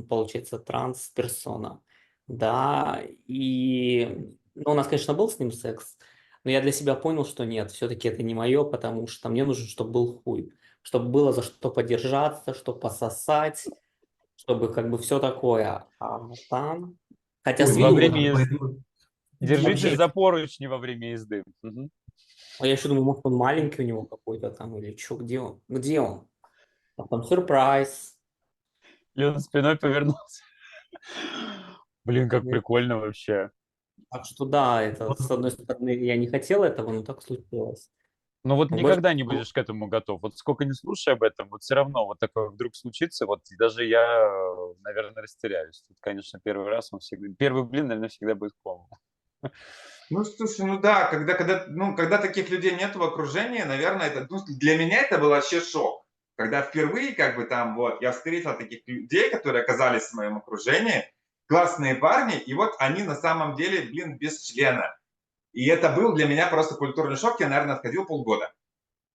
получается, трансперсона. Да, и у нас, конечно, был с ним секс, но я для себя понял, что нет, все-таки это не мое, потому что мне нужно, чтобы был хуй, чтобы было за что подержаться, чтобы пососать, чтобы как бы все такое. А там, хотя Ой, с Во виду, время вот, езды. Держитесь вообще, за поручни во время езды. Мгм. а я еще думаю, может, он маленький у него какой-то там, или что, где он? Где он? А там сюрприз. И он спиной повернулся. Блин, как прикольно вообще. Так что да, это с одной стороны я не хотел этого, но так случилось. Ну вот Больше никогда не будешь к этому готов. Вот сколько не слушай об этом, вот все равно вот такое вдруг случится, вот даже я, наверное, растеряюсь. Тут, конечно, первый блин, наверное, всегда будет комом. Слушай, да, когда таких людей нет в окружении, наверное, для меня это был вообще шок. Когда впервые, я встретил таких людей, которые оказались в моем окружении, классные парни, и вот они на самом деле, без члена. И это был для меня просто культурный шок, я, наверное, отходил полгода.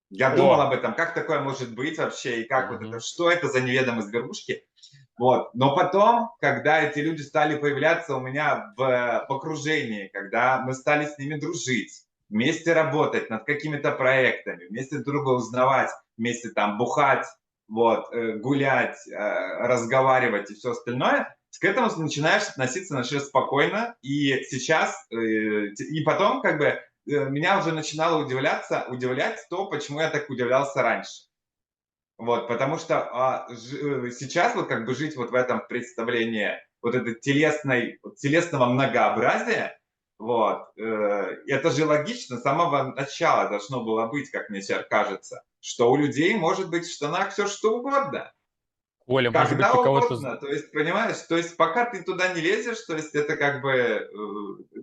Я думал об этом, как такое может быть вообще, и как что это за неведомые зверушки. Вот. Но потом, когда эти люди стали появляться у меня в окружении, когда мы стали с ними дружить, вместе работать над какими-то проектами, вместе друг друга узнавать, вместе там бухать, гулять, разговаривать и все остальное, к этому начинаешь относиться спокойно. И сейчас, и потом меня уже начинало удивлять то, почему я так удивлялся раньше. Вот, потому что сейчас жить в этом представлении это телесного многообразия, это же логично, с самого начала должно было быть, как мне сейчас кажется, что у людей может быть в штанах все что угодно. Оля, может быть, Когда ты кого-то... угодно, то есть, понимаешь, пока ты туда не лезешь, то есть это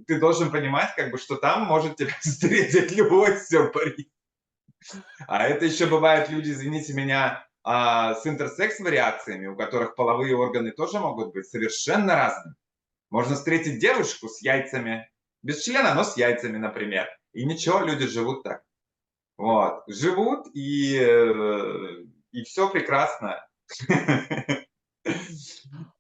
ты должен понимать, что там может тебя встретить любой сюрприз. А это еще бывают люди, извините меня, с интерсекс-вариациями, у которых половые органы тоже могут быть совершенно разными. Можно встретить девушку с яйцами, без члена, но с яйцами, например. И ничего, люди живут так. Живут, и все прекрасно.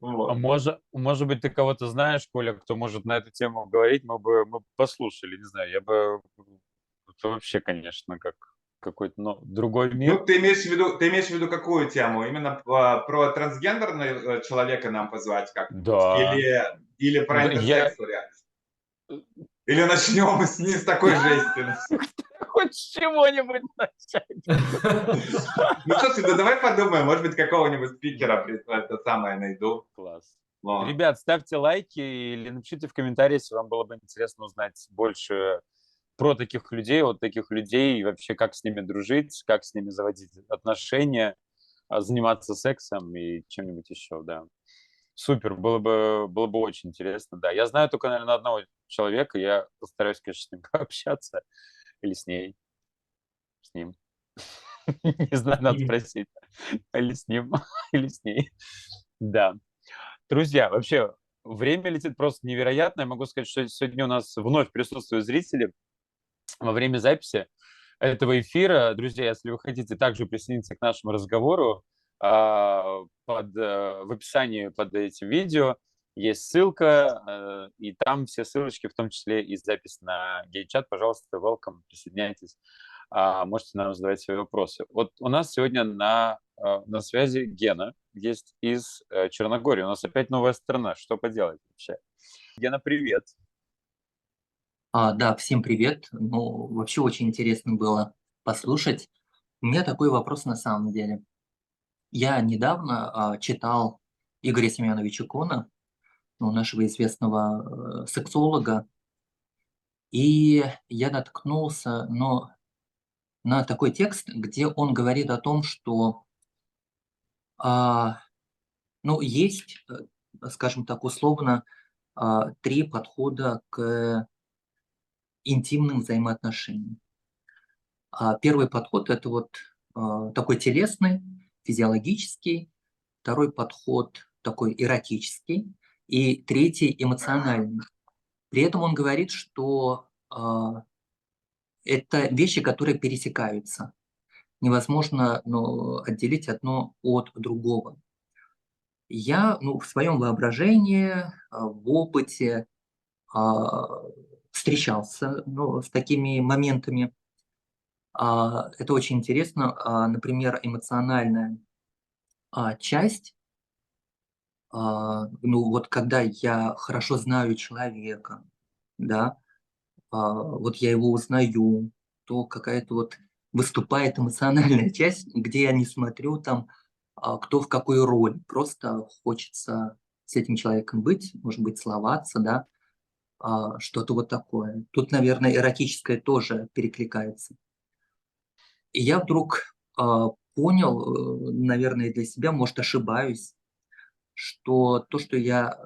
А может быть, ты кого-то знаешь, Коля, кто может на эту тему говорить, мы бы послушали, не знаю, это вообще, конечно, как какой-то другой мир. Ты имеешь в виду какую тему? Именно про трансгендерного человека нам позвать как-нибудь? Да. Или про интерсекс вариант? Или начнем с такой жести? Хоть с чего-нибудь начать. Ну, слушай, да давай подумаем, может быть, какого-нибудь спикера это самое найду. Класс. Вот. Ребят, ставьте лайки или напишите в комментарии, если вам было бы интересно узнать больше про таких людей, вот таких людей, и вообще как с ними дружить, как с ними заводить отношения, заниматься сексом и чем-нибудь еще, да. Супер, было бы очень интересно, да. Я знаю только, наверное, одного человека, я постараюсь, конечно, с ним пообщаться или с ней, с ним. Не знаю, надо И спросить. Или с ним, или с ней. Да. Друзья, вообще, время летит просто невероятно. Я могу сказать, что сегодня у нас вновь присутствуют зрители во время записи этого эфира. Друзья, если вы хотите также присоединиться к нашему разговору, в описании под этим видео есть ссылка, и там все ссылочки, в том числе и запись на гей-чат. Пожалуйста, welcome, присоединяйтесь. Можете нам задавать свои вопросы. Вот у нас сегодня на связи Гена, есть из Черногории. У нас опять новая страна. Что поделать вообще? Гена, привет. Да, всем привет. Ну, вообще очень интересно было послушать. У меня такой вопрос на самом деле. Я недавно читал Игоря Семеновича Кона, ну, нашего известного сексолога, и я наткнулся, на такой текст, где он говорит о том, что, ну, есть, скажем так, условно, три подхода к интимным взаимоотношениям. Первый подход – это вот такой телесный, физиологический, второй подход такой эротический, и третий – эмоциональный. При этом он говорит, что это вещи, которые пересекаются. Невозможно отделить одно от другого. Я в своем воображении, в опыте встречался с такими моментами. Это очень интересно. Например, эмоциональная часть, вот когда я хорошо знаю человека, да, вот я его узнаю, то какая-то вот выступает эмоциональная часть, где я не смотрю там, кто в какой роли. Просто хочется с этим человеком быть, может быть, целоваться, да, что-то вот такое. Тут, наверное, эротическое тоже перекликается. И я вдруг понял, наверное, для себя, может, ошибаюсь, что то, что я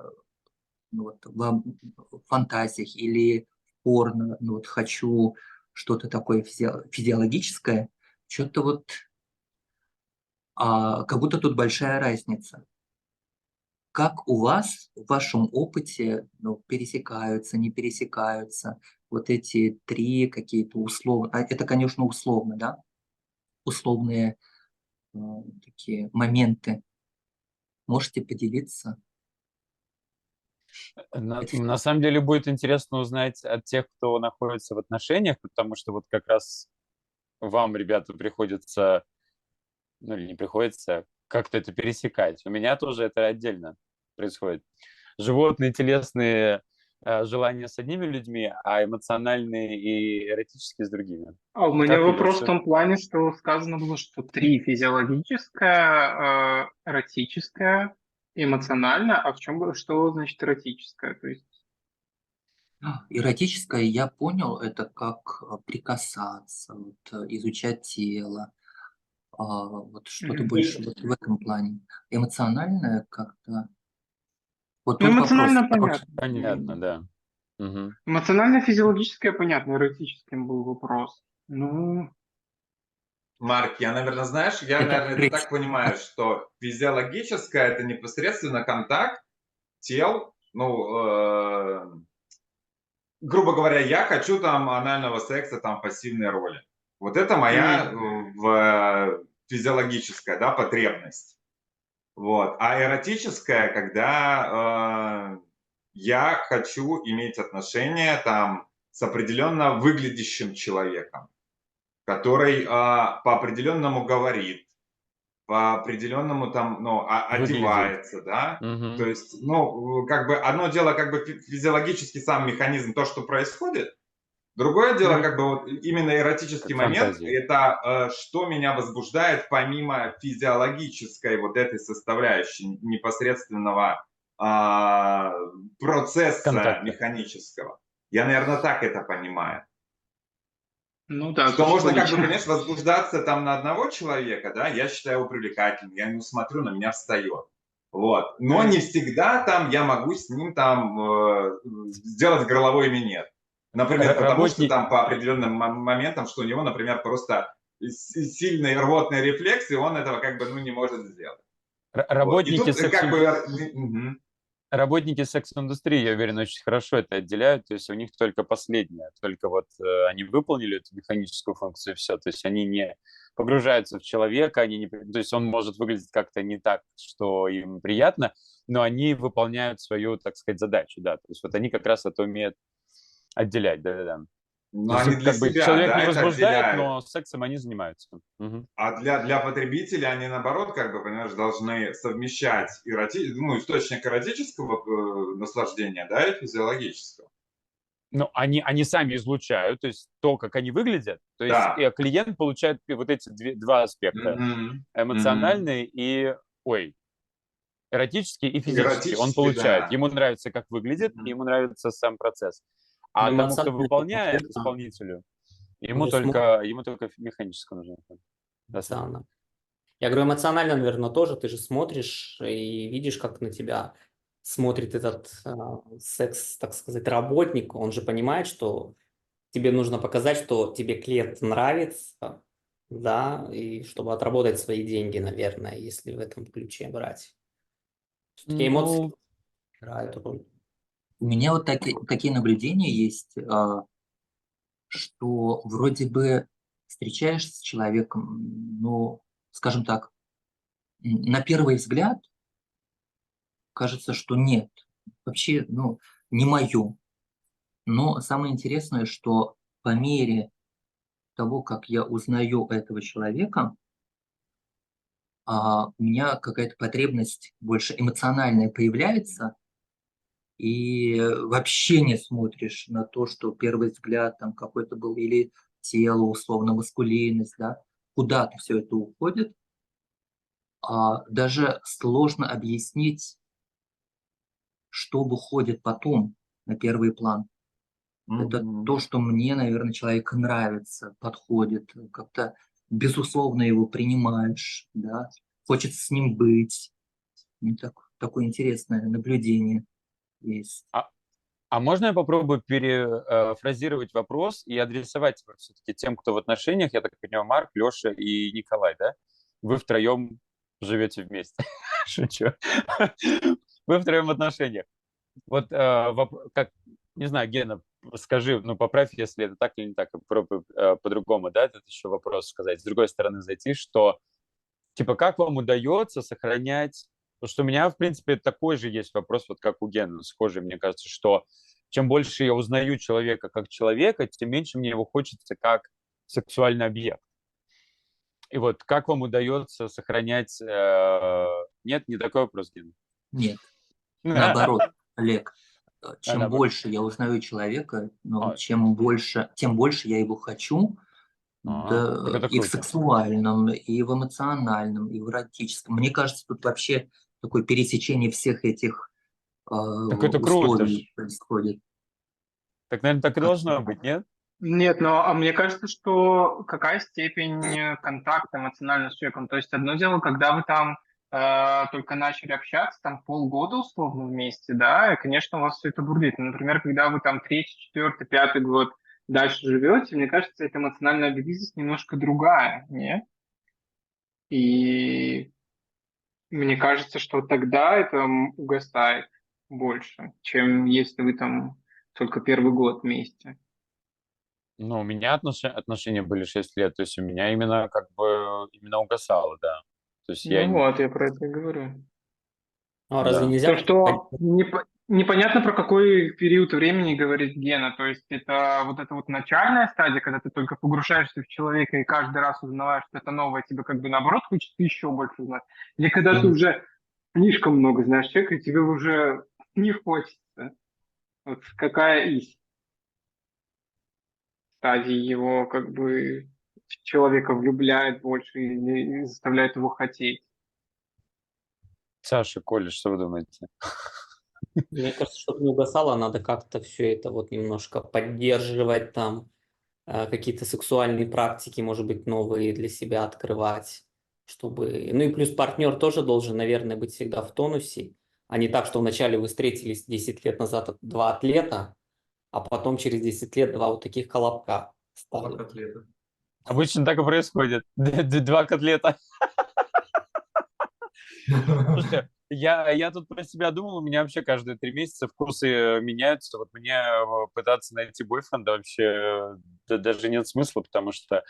в фантазиях или в порно хочу что-то такое физиологическое, что-то вот как будто тут большая разница. Как у вас, в вашем опыте, пересекаются, не пересекаются вот эти три какие-то условно, это, конечно, условно, да, условные такие моменты. Можете поделиться? На самом деле будет интересно узнать от тех, кто находится в отношениях, потому что вот как раз вам, ребята, приходится, ну или не приходится, как-то это пересекать. У меня тоже это отдельно происходит. Животные, телесные желания с одними людьми, а эмоциональные и эротические с другими. А у меня Так, вопрос в Илюша? том плане, что сказано было, что три: физиологическое, эротическое, эмоциональное. А в чем, что значит эротическое? То есть, Эротическое, я понял, это как прикасаться, изучать тело, вот что-то больше вот в этом плане. Эмоциональное как-то... Вот ну, тут вопрос. эмоционально понятно. Понятно, да. Мгм. Эмоционально-физиологическое понятно, эротическим был вопрос. Ну, Марк, я, наверное, знаешь, я, Это наверное, это так понимаю, что физиологическое – это непосредственно контакт тел, грубо говоря, я хочу там анального секса, там пассивной роли. Вот это моя физиологическая, да, потребность. Вот. А эротическая, когда я хочу иметь отношения там с определенно выглядящим человеком, который по определенному говорит, по определенному там, ну, Выглядит. одевается, да. Мгм. То есть, ну, как бы одно дело, как бы физиологически сам механизм, то, что происходит. Другое дело, Мгм. как бы вот именно эротический Как момент, фантазии. это что меня возбуждает помимо физиологической вот этой составляющей непосредственного процесса Контакта. механического. Я, наверное, так это понимаю. Ну да, Что звучит можно, как бы, логично. понимаешь, возбуждаться там на одного человека, да, я считаю его привлекательным, я ему смотрю, на меня встает. Вот. Но не всегда там я могу с ним там сделать горловой минет. Например, потому что Работник, там по определенным моментам, что у него, например, просто сильный рвотный рефлекс, и он этого как бы, ну, не может сделать. Вот. И работники тут как бы... Работники секс-индустрии, я уверен, очень хорошо это отделяют, то есть у них только последнее, только вот они выполнили эту механическую функцию, и все, то есть они не погружаются в человека, они не, то есть он может выглядеть как-то не так, что им приятно, но они выполняют свою, так сказать, задачу, да, то есть вот они как раз это умеют отделять, да-да-да. Но То есть они их для как бы себя, человек да, не это возбуждает, отделяют. но сексом они занимаются. Мгм. А для потребителя они, наоборот, как бы, понимаешь, должны совмещать ну, источник эротического наслаждения, да, и физиологического. Ну, они сами излучают, то есть то, как они выглядят, то есть Да. клиент получает вот эти два аспекта, Мгм. Мгм. эмоциональный и, эротический и физический. Он Эротически, получает. да. Ему нравится, как выглядит, и Мгм. ему нравится сам процесс. Но А тому, кто эмоциональный выполняет, подход, исполнителю, ему уже смотрит только механическое нужно. Да, Сань? эмоционально. Я говорю, эмоционально, наверное, тоже. Ты же смотришь и видишь, как на тебя смотрит этот секс, так сказать, работник. Он же понимает, что тебе нужно показать, что тебе клиент нравится, да, и чтобы отработать свои деньги, наверное, если в этом ключе брать. Все-таки эмоции Ну, играют роль. У меня вот такие наблюдения есть, что вроде бы встречаешься с человеком, ну, скажем так, на первый взгляд кажется, что нет, вообще, ну, не мое. Но самое интересное, что по мере того, как я узнаю этого человека, у меня какая-то потребность больше эмоциональная появляется, и вообще не смотришь на то, что первый взгляд там какой-то был, или тело, условно, маскулинность, да, куда-то все это уходит. Даже сложно объяснить, что выходит потом на первый план. Это Мгм. то, что мне, наверное, человек нравится, подходит, как-то безусловно его принимаешь, да, хочется с ним быть. Ну, такое интересное наблюдение есть. а можно я попробую перефразировать вопрос и адресовать его все-таки тем, кто в отношениях? Я так понимаю, Марк, Леша и Николай, да? Вы втроем живете вместе. Шучу. Вы втроем в отношениях. Вот как, не знаю, Гена, скажи, ну поправь, если это так или не так, попробуй по-другому, да, этот еще вопрос сказать. С другой стороны зайти, что, типа, как вам удается сохранять... Потому что у меня, в принципе, такой же есть вопрос, вот как у Гена, схожий, мне кажется, что чем больше я узнаю человека как человека, тем меньше мне его хочется как сексуальный объект. И вот как вам удается сохранять... Нет, не такой вопрос, Гена. Нет, наоборот, Олег, чем Наоборот. больше я узнаю человека, ну, Ой. тем больше я его хочу, да, Так это и в круто. сексуальном, и в эмоциональном, и в эротическом. Мне кажется, тут вообще такое пересечение всех этих Так это круто ж. условий происходит. Так, наверное, так и Как должно быть, нет? Нет, но мне кажется, что какая степень контакта эмоционального с человеком. То есть одно дело, когда вы там только начали общаться, там полгода условно вместе, да, и, конечно, у вас все это бурлит. Но, например, когда вы там третий, четвертый, пятый год дальше живете, мне кажется, эта эмоциональная близость немножко другая, нет? И мне кажется, что тогда это угасает больше, чем если вы там только первый год вместе. Ну, у меня отношения были 6 лет, то есть у меня именно как бы именно угасало, да. То есть я, Ну вот, я про это и говорю. Ну, а разве да. нельзя То, что непонятно, про какой период времени говорит Гена. То есть это вот начальная стадия, когда ты только погружаешься в человека и каждый раз узнаваешь что-то новое, тебе как бы наоборот хочется еще больше узнать. Или когда ты Мгм. уже слишком много знаешь человека, и тебе уже не хочется. Вот какая из стадий его как бы в человека влюбляет больше или заставляет его хотеть? Саша, Коля, что вы думаете? Мне кажется, чтобы не угасало, надо как-то все это вот немножко поддерживать там, какие-то сексуальные практики, может быть, новые для себя открывать, чтобы... Ну и плюс партнер тоже должен, наверное, быть всегда в тонусе, а не так, что вначале вы встретились 10 лет назад, два атлета, а потом через 10 лет два вот таких колобка Оба стали. котлеты. Обычно так и происходит. Два котлета. Слушайте, я тут про себя думал, у меня вообще каждые 3 месяца вкусы меняются. Вот мне пытаться найти бойфренда вообще даже нет смысла, потому что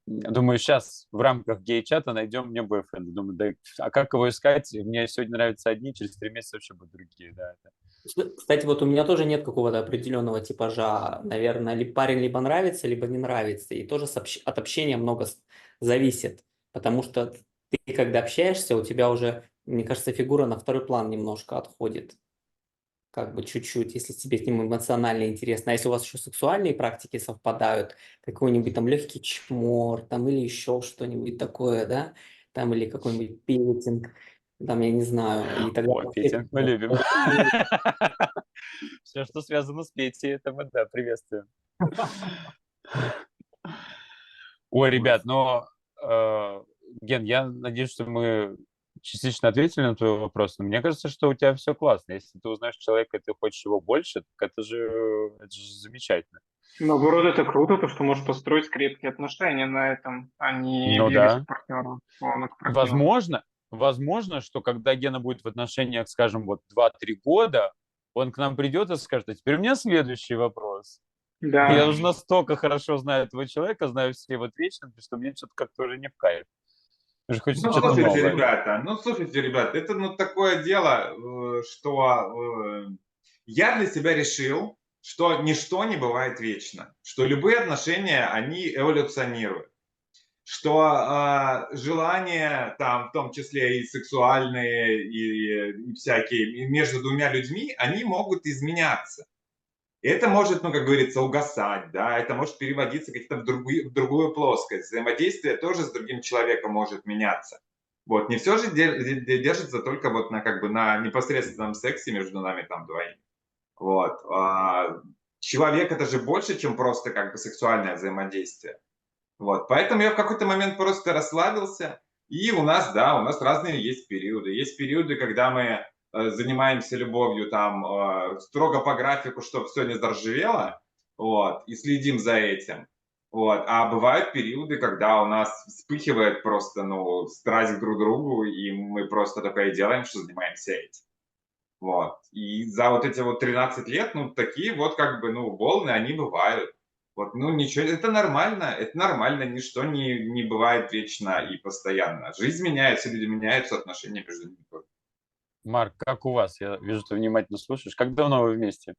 думаю, сейчас в рамках гей-чата найдем мне бойфренда. Думаю, да, а как его искать? Мне сегодня нравятся одни, через 3 месяца вообще будут другие, да. Кстати, вот у меня тоже нет какого-то определенного типажа. Наверное, либо парень либо нравится, либо не нравится. И тоже от общения много зависит. Потому что ты, когда общаешься, у тебя уже, мне кажется, фигура на второй план немножко отходит. Как бы чуть-чуть, если тебе с ним эмоционально интересно. А если у вас еще сексуальные практики совпадают, какой-нибудь там легкий чмор, там или еще что-нибудь такое, да, там или какой-нибудь петинг, там, я не знаю, и тогда О, вообще Петя, мы любим. Все, что связано с Петей, это мы, да, приветствуем. Ой, ребят, но, Ген, я надеюсь, что мы частично ответили на твой вопрос, но мне кажется, что у тебя все классно. Если ты узнаешь человека, и ты хочешь его больше, так это же замечательно. Наоборот, это круто, то, что можешь построить крепкие отношения на этом, а не Ну бегать от да. партнера к партнеру. Возможно, что когда Гена будет в отношениях, скажем, вот 2-3 года, он к нам придет и скажет: а теперь у меня следующий вопрос. Я Да. уже настолько хорошо знаю этого человека, знаю все его вечности, что мне что-то как-то уже не в кайф. Уже хочется Ну, что-то новое. слушайте, ребята, это ну такое дело, что я для себя решил, что ничто не бывает вечно, что любые отношения, они эволюционируют, что желания, там, в том числе и сексуальные, и всякие, и между двумя людьми, они могут изменяться. И это может, ну, как говорится, угасать, да, это может переводиться как-то в другую плоскость. Взаимодействие тоже с другим человеком может меняться. Вот, не все же держится только вот на, как бы, на непосредственном сексе между нами там двоими. Вот. Человек это же больше, чем просто как бы сексуальное взаимодействие. Вот, поэтому я в какой-то момент просто расслабился, и у нас, да, у нас разные есть периоды. Есть периоды, когда мы занимаемся любовью там строго по графику, чтобы все не заржавело, вот, и следим за этим. Вот. А бывают периоды, когда у нас вспыхивает просто, ну, страсть друг к другу, и мы просто только и делаем, что занимаемся этим. Вот. И за вот эти вот 13 лет, ну, такие вот как бы, ну, волны, они бывают. Вот, ну, ничего, это нормально, ничто не бывает вечно и постоянно. Жизнь меняется, люди меняются, отношения между ними тоже. Марк, как у вас? Я вижу, ты внимательно слушаешь. Как давно вы вместе?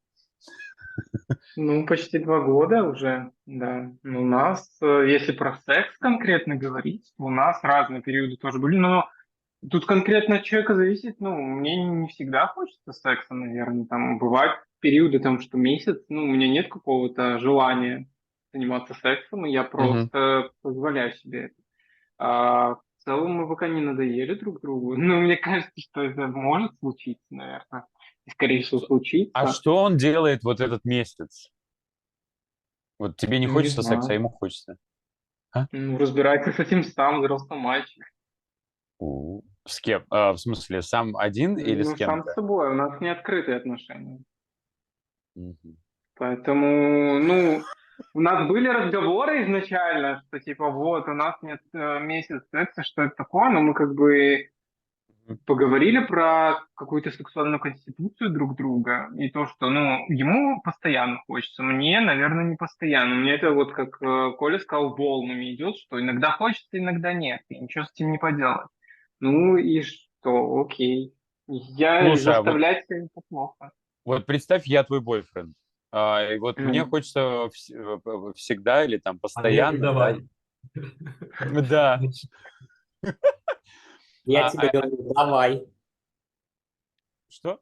Ну, почти 2 года уже, да. Ну, у нас, если про секс конкретно говорить, у нас разные периоды тоже были, но тут конкретно от человека зависит, ну, мне не всегда хочется секса, наверное, там бывают периоды, там, что месяц, ну, у меня нет какого-то желания заниматься сексом, и я Мгм. просто позволяю себе это. А в целом мы пока не надоели друг другу, но мне кажется, что это может случиться, наверное, и, скорее всего, А случится. что он делает вот этот месяц? Вот тебе не Ну, не хочется секса, а знаю. ему хочется. А? Ну, разбирается с этим сам, взрослый мальчик. С кем? В смысле, сам один или с Ну, сам с кем-то? собой, у нас не открытые отношения. Мгм. Поэтому, ну, у нас были разговоры изначально, что типа вот, у нас нет месяц секса, что это такое, но мы как бы поговорили про какую-то сексуальную конституцию друг друга и то, что, ну, ему постоянно хочется, мне, наверное, не постоянно. Мне это вот, как Коля сказал, волнами идет, что иногда хочется, иногда нет, и ничего с этим не поделать. Ну и что, окей. Я Слушай, а заставлять себя это плохо. Вот представь, я твой бойфренд. И вот мне Ну, хочется всегда или там А я постоянно, да, давай. да. Значит, Я А, тебе говорю, давай. что?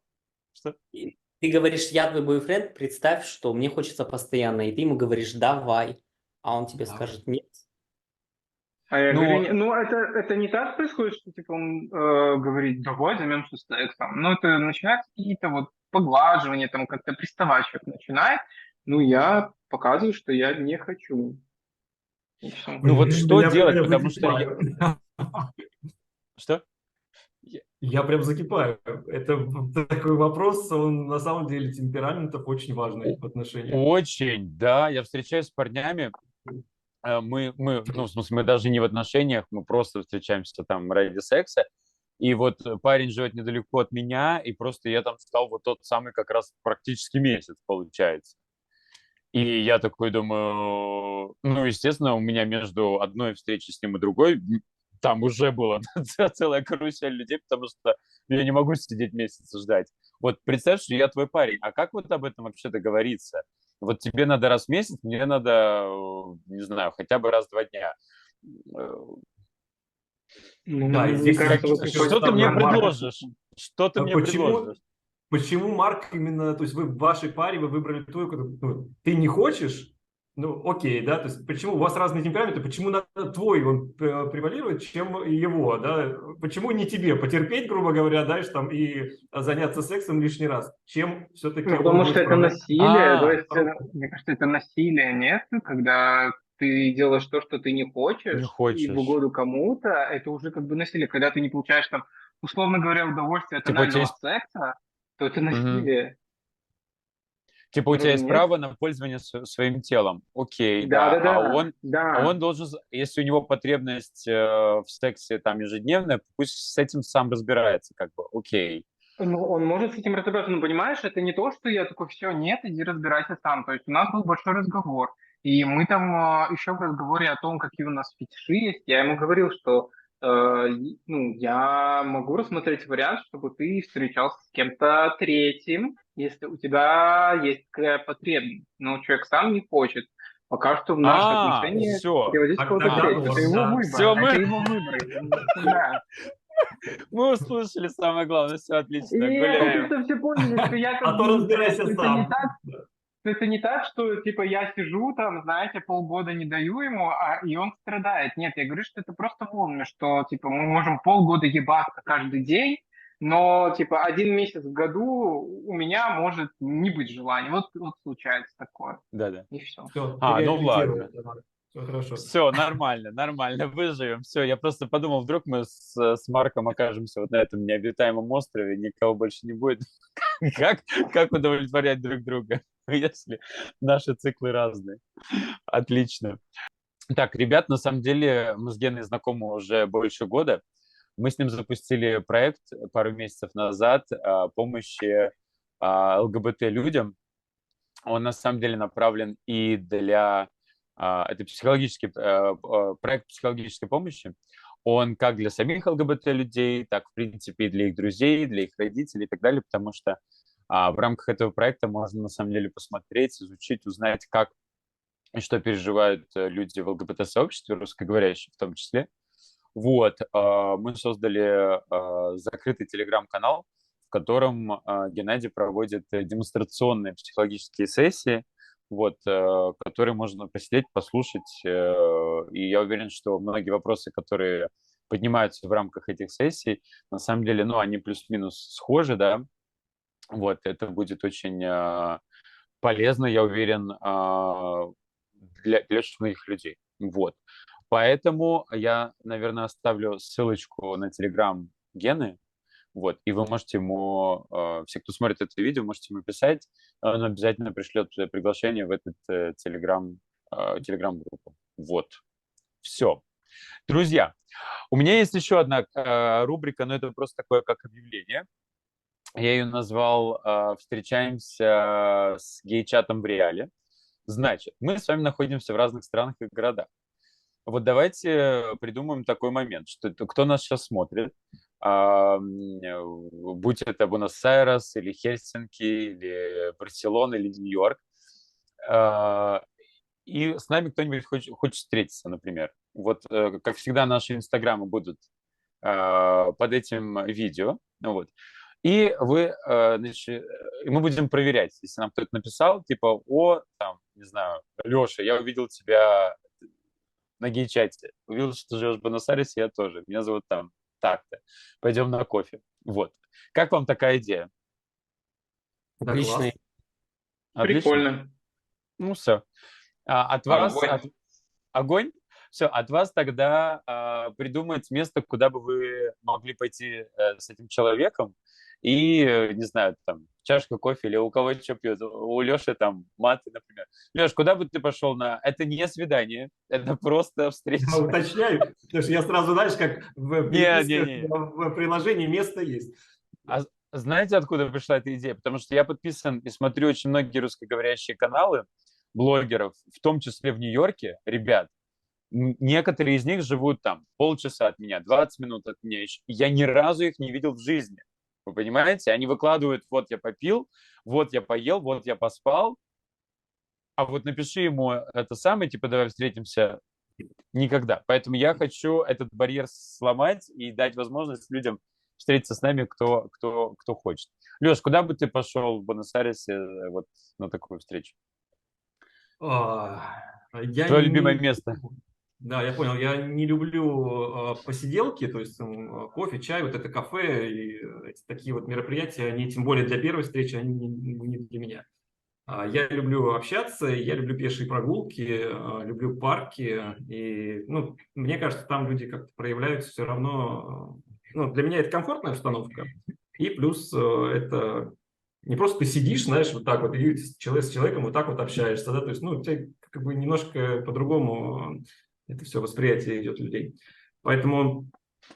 Что? И ты говоришь, я твой бойфренд, представь, что мне хочется постоянно, и ты ему говоришь, давай, а он тебе давай. скажет нет. а я говорю, Ну, ну это не так происходит, что типа он говорит, давай займемся сексом. Ну, это начинается какие-то вот поглаживания, там как-то приставать человек начинает. Ну, я показываю, что я не хочу. И всё. ну вот Блин, что я делать, прям потому что я... закипаю. Что? Я прям закипаю. Это такой вопрос, он на самом деле темпераментов очень важный в отношениях. Очень, да, я встречаюсь с парнями, ну, в смысле, мы даже не в отношениях, мы просто встречаемся там ради секса, и вот парень живет недалеко от меня, и просто я там стал вот тот самый как раз практически месяц, получается. И я такой думаю, ну, естественно, у меня между одной встречей с ним и другой там уже была целая карусель людей, потому что я не могу сидеть месяц и ждать. Вот представь, что я твой парень, а как вот об этом вообще договориться? Вот тебе надо раз в месяц, мне надо, не знаю, хотя бы раз в 2 дня. Э, Ну, Да, и мне здесь я кажется, вот еще Что какой-то ты мне ставлю Марка. стандартный. предложишь? Что ты мне Почему, предложишь? почему Марк именно, то есть вы в вашей паре вы выбрали твою, ну, ты не хочешь, ну окей, да, то есть почему у вас разные темпераменты, почему надо твой он превалирует, чем его, да, почему не тебе потерпеть, грубо говоря, дальше там и заняться сексом лишний раз, чем все-таки Ну, он потому будет что это справлять насилие, то А, есть, мне кажется, это насилие, нет? Когда ты делаешь то, что ты не не хочешь, и в хочешь. угоду кому-то, это уже как бы насилие. Когда ты не получаешь там, условно говоря, удовольствие от Типа у тебя анального есть, секса, то это мгм. насилие. Типа у тебя Разве есть нет? право на пользование своим телом. Окей, да. Да-да-да, А да. он должен, если у него потребность в сексе там ежедневная, пусть с этим сам разбирается, как бы. Окей. Ну, он может с этим разобраться, но понимаешь, это не то, что я такой, все, нет, иди разбирайся сам. То есть у нас был большой разговор, и мы там еще в разговоре о том, какие у нас фетиши есть, я ему говорил, что ну, я могу рассмотреть вариант, чтобы ты встречался с кем-то третьим, если у тебя есть такая потребность. Но человек сам не хочет. Пока что в наши отношения Все. переводить кого-то Тогда третьего. Это норм, его да. выбор. Все, Это его выбор. Да. мы услышали самое главное. Все отлично. И я хочу, Гуляем. чтобы все поняли, что я А как то бы, разбирайся что сам. это не так, что типа я сижу там, знаете, полгода не даю ему, и он страдает. Нет, я говорю, что это просто волны, что типа мы можем полгода ебаться каждый день, но типа 1 месяц в году у меня может не быть желания. Вот случается такое. Да-да. И все. Все, Ну ладно. все хорошо. Все, нормально, нормально, выживем. Все, я просто подумал, вдруг мы с Марком окажемся вот на этом необитаемом острове, никого больше не будет. Как удовлетворять друг друга, если наши циклы разные? Отлично. Так, ребят, на самом деле мы с Геной знакомы уже больше года. Мы с ним запустили проект пару месяцев назад помощи ЛГБТ-людям. Он на самом деле направлен и для... Это психологический проект психологической помощи. Он как для самих ЛГБТ-людей, так, в принципе, и для их друзей, для их родителей и так далее, потому что в рамках этого проекта можно на самом деле посмотреть, изучить, узнать, как и что переживают люди в ЛГБТ-сообществе, русскоговорящие в том числе. Вот, мы создали закрытый телеграм-канал, в котором Геннадий проводит демонстрационные психологические сессии, вот, которые можно посидеть, послушать. И я уверен, что многие вопросы, которые поднимаются в рамках этих сессий, на самом деле, ну, они плюс-минус схожи, да. Вот, это будет очень полезно, я уверен, для очень многих людей. Вот. Поэтому я, наверное, оставлю ссылочку на Телеграм Гены, вот, и вы можете ему, все, кто смотрит это видео, можете ему писать, он обязательно пришлет приглашение в этот Телеграм-группу. Вот, все. Друзья, у меня есть еще одна рубрика, но это просто такое, как объявление. Я ее назвал «Встречаемся с гей-чатом в реале». Значит, мы с вами находимся в разных странах и городах. Вот давайте придумаем такой момент, что кто нас сейчас смотрит, будь это Буэнос-Айрес или Хельсинки, или Барселона, или Нью-Йорк. А, И с нами кто-нибудь хочет встретиться, например. Вот, как всегда, наши инстаграмы будут под этим видео. Ну вот. И значит, и мы будем проверять, если нам кто-то написал, типа, там, не знаю, Леша, я увидел тебя на гей-чате, увидел, что ты живешь в Буэнос-Айресе, я тоже. Меня зовут там так-то. Пойдем на кофе. Вот. Как вам такая идея? Да, Отлично. класс. Отлично? Прикольно. Ну, все. От вас... Огонь. Огонь? Все, от вас тогда придумать место, куда бы вы могли пойти с этим человеком. И, не знаю, там, чашка кофе или у кого что пьет. У Леши там маты, например. Леш, куда бы ты пошел на... Это не свидание, это просто встреча. Я уточняю, потому что я сразу, знаешь, как в переписках Не. в приложении место есть. А знаете, откуда пришла эта идея? Потому что я подписан и смотрю очень многие русскоговорящие каналы блогеров, в том числе в Нью-Йорке, ребят. Некоторые из них живут там полчаса от меня, 20 минут от меня. Я ни разу их не видел в жизни. Вы понимаете? Они выкладывают, вот я попил, вот я поел, вот я поспал. А вот напиши ему это самое, типа, давай встретимся, никогда. Поэтому я хочу этот барьер сломать и дать возможность людям встретиться с нами, кто хочет. Леш, куда бы ты пошел в Буэнос-Айресе вот на такую встречу? Я Твое любимое не... место? Да, я понял. Я не люблю посиделки, то есть кофе, чай, вот это кафе и эти такие вот мероприятия, они тем более для первой встречи, они не для меня. Я люблю общаться, я люблю пешие прогулки, люблю парки, и, ну, мне кажется, там люди как-то проявляются все равно. Ну, для меня это комфортная обстановка, и плюс это не просто ты сидишь, знаешь, вот так вот, и с человеком вот так вот общаешься, да, то есть, ну, у тебя как бы немножко по-другому это все восприятие идет людей. Поэтому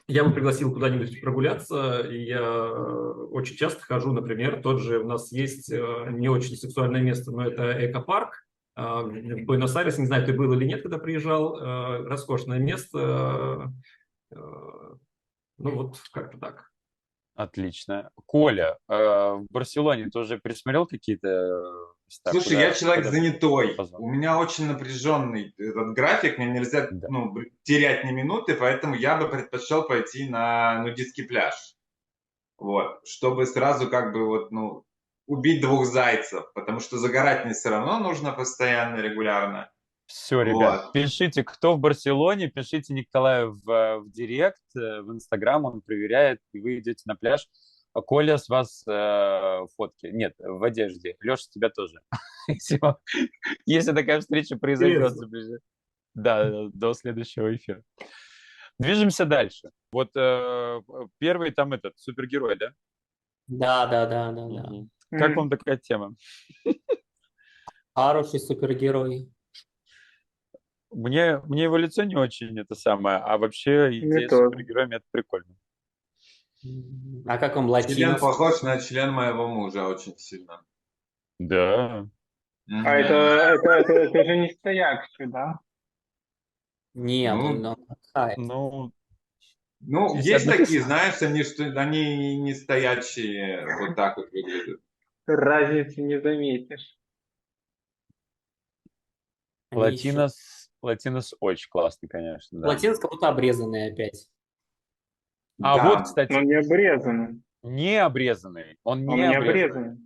я бы пригласил куда-нибудь прогуляться, и я очень часто хожу, например, тот же у нас есть не очень сексуальное место, но это экопарк в Буэнос-Айресе, не знаю, ты был или нет, когда приезжал, роскошное место, ну вот как-то так. Отлично. Коля, в Барселоне ты уже пересмотрел какие-то места? Слушай, я человек куда занятой. позвал? У меня очень напряженный этот график, мне нельзя Да. терять ни минуты, поэтому я бы предпочел пойти на нудистский пляж. Вот, чтобы сразу как бы вот, ну, убить двух зайцев, потому что загорать мне все равно нужно постоянно, регулярно. Все, ребят, Вот. пишите, кто в Барселоне, пишите Николаю в директ, в Инстаграм, он проверяет, и вы идете на пляж. А Коля с вас фотки. Нет, в одежде. Леша, с тебя тоже. Если такая встреча произойдет, Интересно. да, до следующего эфира. Движемся дальше. Вот первый там этот супергерой, да? Да. Мгм. Как вам такая тема? Хороший супергерой. Мне его лицо не очень это самое, а вообще Мне идея с тоже. супергероями это прикольно. А как вам Член Латинос? похож на член моего мужа очень сильно. Да. Мгм. А это же не стоякший, да? Нет, Ну, он отдыхает. Ну, Ну, если есть написано- такие, знаешь, они не стоячие, вот так вот выглядят. Разницы не заметишь. Они еще... Латинос очень классный, конечно, да. Латинос как будто обрезанный опять. А Да. вот, Но кстати, не обрезанный. не обрезанный. Он Он не не обрезанный. обрезанный.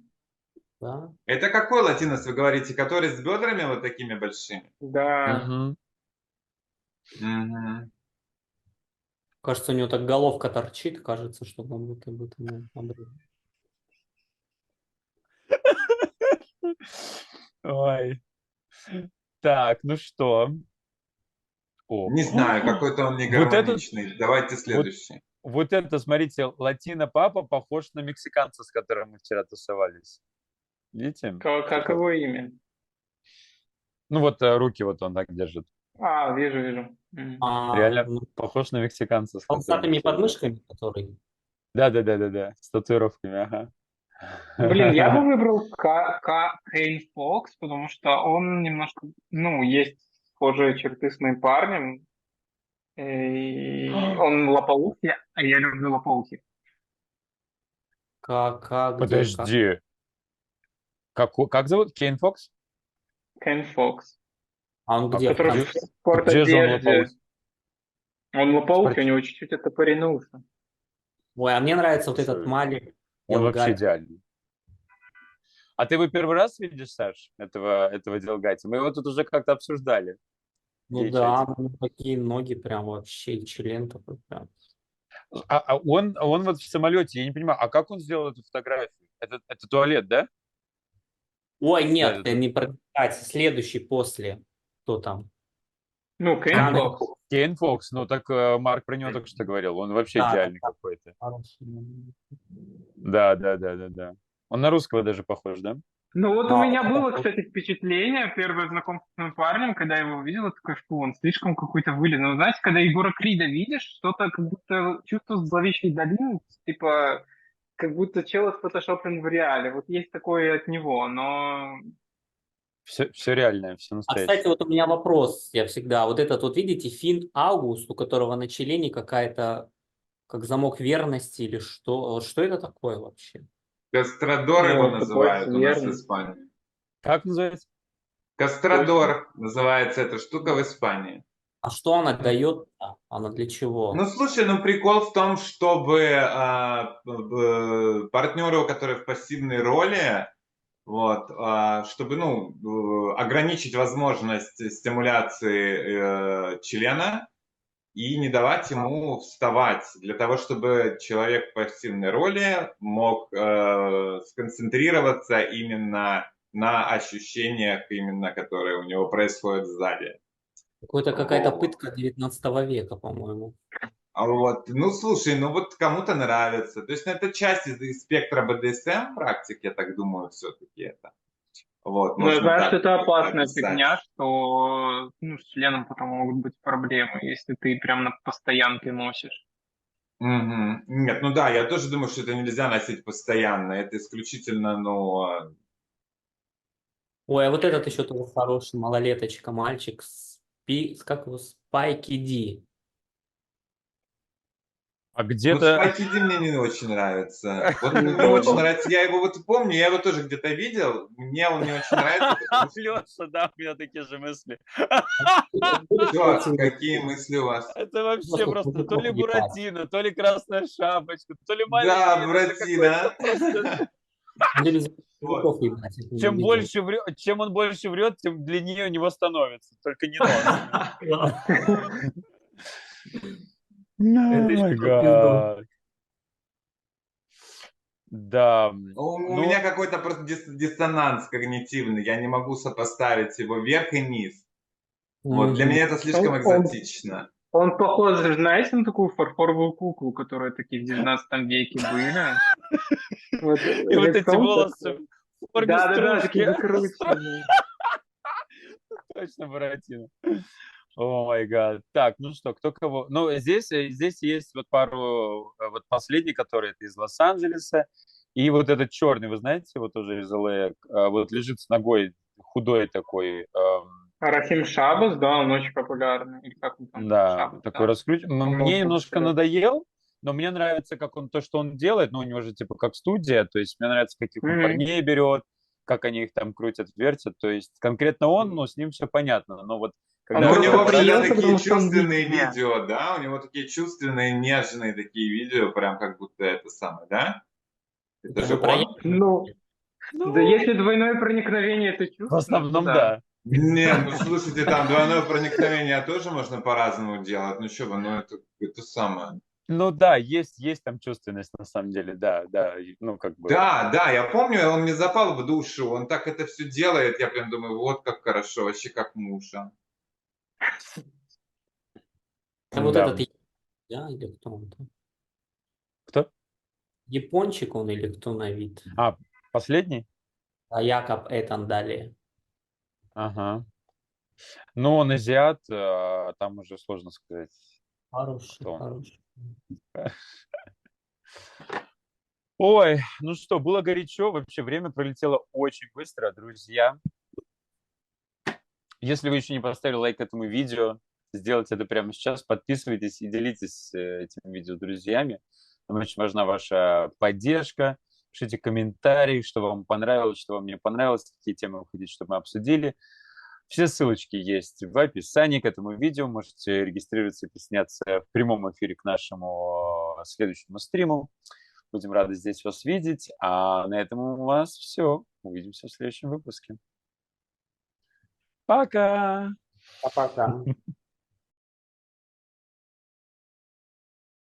Да? Это какой латинос вы говорите, который с бедрами вот такими большими? Да. Мгм. Мгм. Кажется, у него так головка торчит, кажется, что как будто бы там обрезан. Ой. Так, ну что? О. Не знаю, какой-то он Вот этот, негармоничный. Давайте вот, следующий. вот это, смотрите, латино-папа похож на мексиканца, с которым мы вчера тусовались. Видите? Как его имя? Ну вот руки вот он так держит. Вижу. Реально Ну, похож на мексиканца, с он с которым такими мы вчера. подмышками, который... Да, с татуировками, ага. Блин, я бы выбрал Кейн Фокс, потому что он немножко, ну, есть схожие черты с моим парнем. Он лопоухий, а я люблю лопоухих. Где, как? Подожди. Как зовут? Кейн Фокс? Кен Фокс, А он где? который где- в спорт Где же он одежде. лопоухий? Он лопоухий, Спорт- у него чуть-чуть оттопырены уши. Ой, а мне нравится вот этот Слушай, Малик Он вообще Делгадзе. идеальный. А ты его первый раз видишь, Саш, этого Делгати? Мы его тут уже как-то обсуждали. Ну в да, чатике. у него такие ноги прям вообще, и член такой прям. Он вот в самолете, я не понимаю, а как он сделал эту фотографию? Это туалет, да? Ой, Да, нет, это не про Делгадзе, следующий после. Кто там? Ну, Кен Андре Фокс. Кейн Фокс, ну так Марк про него только что говорил, он вообще Да, идеальный да, какой-то. хороший. Да. Он на русского даже похож, да? Ну вот у Да, меня вот было, это кстати, впечатление, первое знакомство с моим парнем, когда я его увидел, я такой, фу, он слишком какой-то вылет. Ну, знаете, когда Егора Крида видишь, что-то как будто чувство зловещей долины, типа, как будто чел отфотошоплен в реале. Вот есть такое от него, но... Все реальное, все А, настоящее. кстати, вот у меня вопрос, я всегда, вот этот вот, видите, Финн Аугуст, у которого на челене какая-то, как замок верности или что, вот что это такое вообще? Кастрадор его Ну, называют у нас в верно. Испании. Как называется? Кастрадор называется эта штука в Испании. А что она дает? Она для чего? Ну, слушай, ну прикол в том, чтобы партнеру, который в пассивной роли, вот, чтобы, ограничить возможность стимуляции члена и не давать ему вставать, для того, чтобы человек в пассивной роли мог сконцентрироваться именно на ощущениях, именно которые у него происходят сзади. Какая-то Вот. пытка 19 века, по-моему. Ну слушай, ну вот кому-то нравится. То есть это часть из спектра БДСМ практик, я так думаю, все-таки это. Вот, Ну, я можно знаю, так что это опасная описать. фигня, что с членом потом могут быть проблемы, если ты прям на постоянке носишь. Мгм. Нет, ну да, я тоже думаю, что это нельзя носить постоянно. Это исключительно, Ой, а вот этот еще тоже хороший, малолеточка, мальчик, как его, Спайки Ди. А ну где-то... Спайки Ди мне не очень нравится. Вот мне не очень нравится. Я его вот помню, я его тоже где-то видел. Мне он не очень нравится, потому что... Леша, да, у меня такие же мысли. Чё, какие мысли у вас? Это вообще Просто просто мужиков то ли ебать. Буратино, то ли Красная Шапочка, то ли Да, Малинка. Буратино. Просто... Или за Вот. мужиков ебать, если не Чем видел. чем он больше врет, тем длиннее у него становится. Только не нос. Это еще Oh my в пизду. God. Да. У Ну, меня какой-то просто диссонанс когнитивный. Я не могу сопоставить его верх и низ. Вот, для Мгм. меня это слишком Он- экзотично. Он похож, знаете, на такую фарфоровую куклу, которые такие в 19 веке были. Вот, и вот эти лицом волосы такое. в форме Да, такие стружки. закрученные. Точно, Буратино. О май гад. Так, ну что, кто кого? Ну, здесь есть вот пару, вот последний, который это из Лос-Анджелеса, и вот этот черный, вы знаете, вот тоже из ЛА, вот лежит с ногой, худой такой, Рахим Шабас, да, он очень популярный. Или как он там? да, Шабас, такой да. раскручен. Он Мне очень немножко популярный. надоел, но мне нравится, как он то, что он делает, ну, у него же типа как студия, то есть мне нравится, каких он Мгм. парней берет, как они их там крутят, вертят, то есть конкретно он, ну, с ним все понятно, но вот когда... Но у просто него всегда приелся, такие потому что он чувственные везде. видео, да? У него такие чувственные, нежные такие видео, прям как будто это самое, да? Это Это же вы про он? Яна? Ну, да если двойное проникновение это В чувственно, основном, то да. Не, ну слушайте, там двойное проникновение тоже можно по-разному делать. Ну что вы, ну это самое. Ну да, есть там чувственность на самом деле, да, ну как бы... Да, я помню, он мне запал в душу, он так это все делает, я прям думаю, вот как хорошо, вообще как муж. Это вот Да. этот, да, или кто он там? Кто? Япончик он или кто на вид? Последний? А Якоб Этан далее. Ага. Ну, он азиат, там уже сложно сказать. Хороший, Кто он? хороший. Ой, ну что, было горячо, вообще время пролетело очень быстро, друзья. Если вы еще не поставили лайк этому видео, сделать это прямо сейчас. Подписывайтесь и делитесь этим видео с друзьями. Нам очень важна ваша поддержка. Пишите комментарии, что вам понравилось, что вам не понравилось, какие темы вы хотите, чтобы мы обсудили. Все ссылочки есть в описании к этому видео. Можете регистрироваться и присоединяться в прямом эфире к нашему следующему стриму. Будем рады здесь вас видеть. А на этом у вас все. Увидимся в следующем выпуске. Пока! Пока.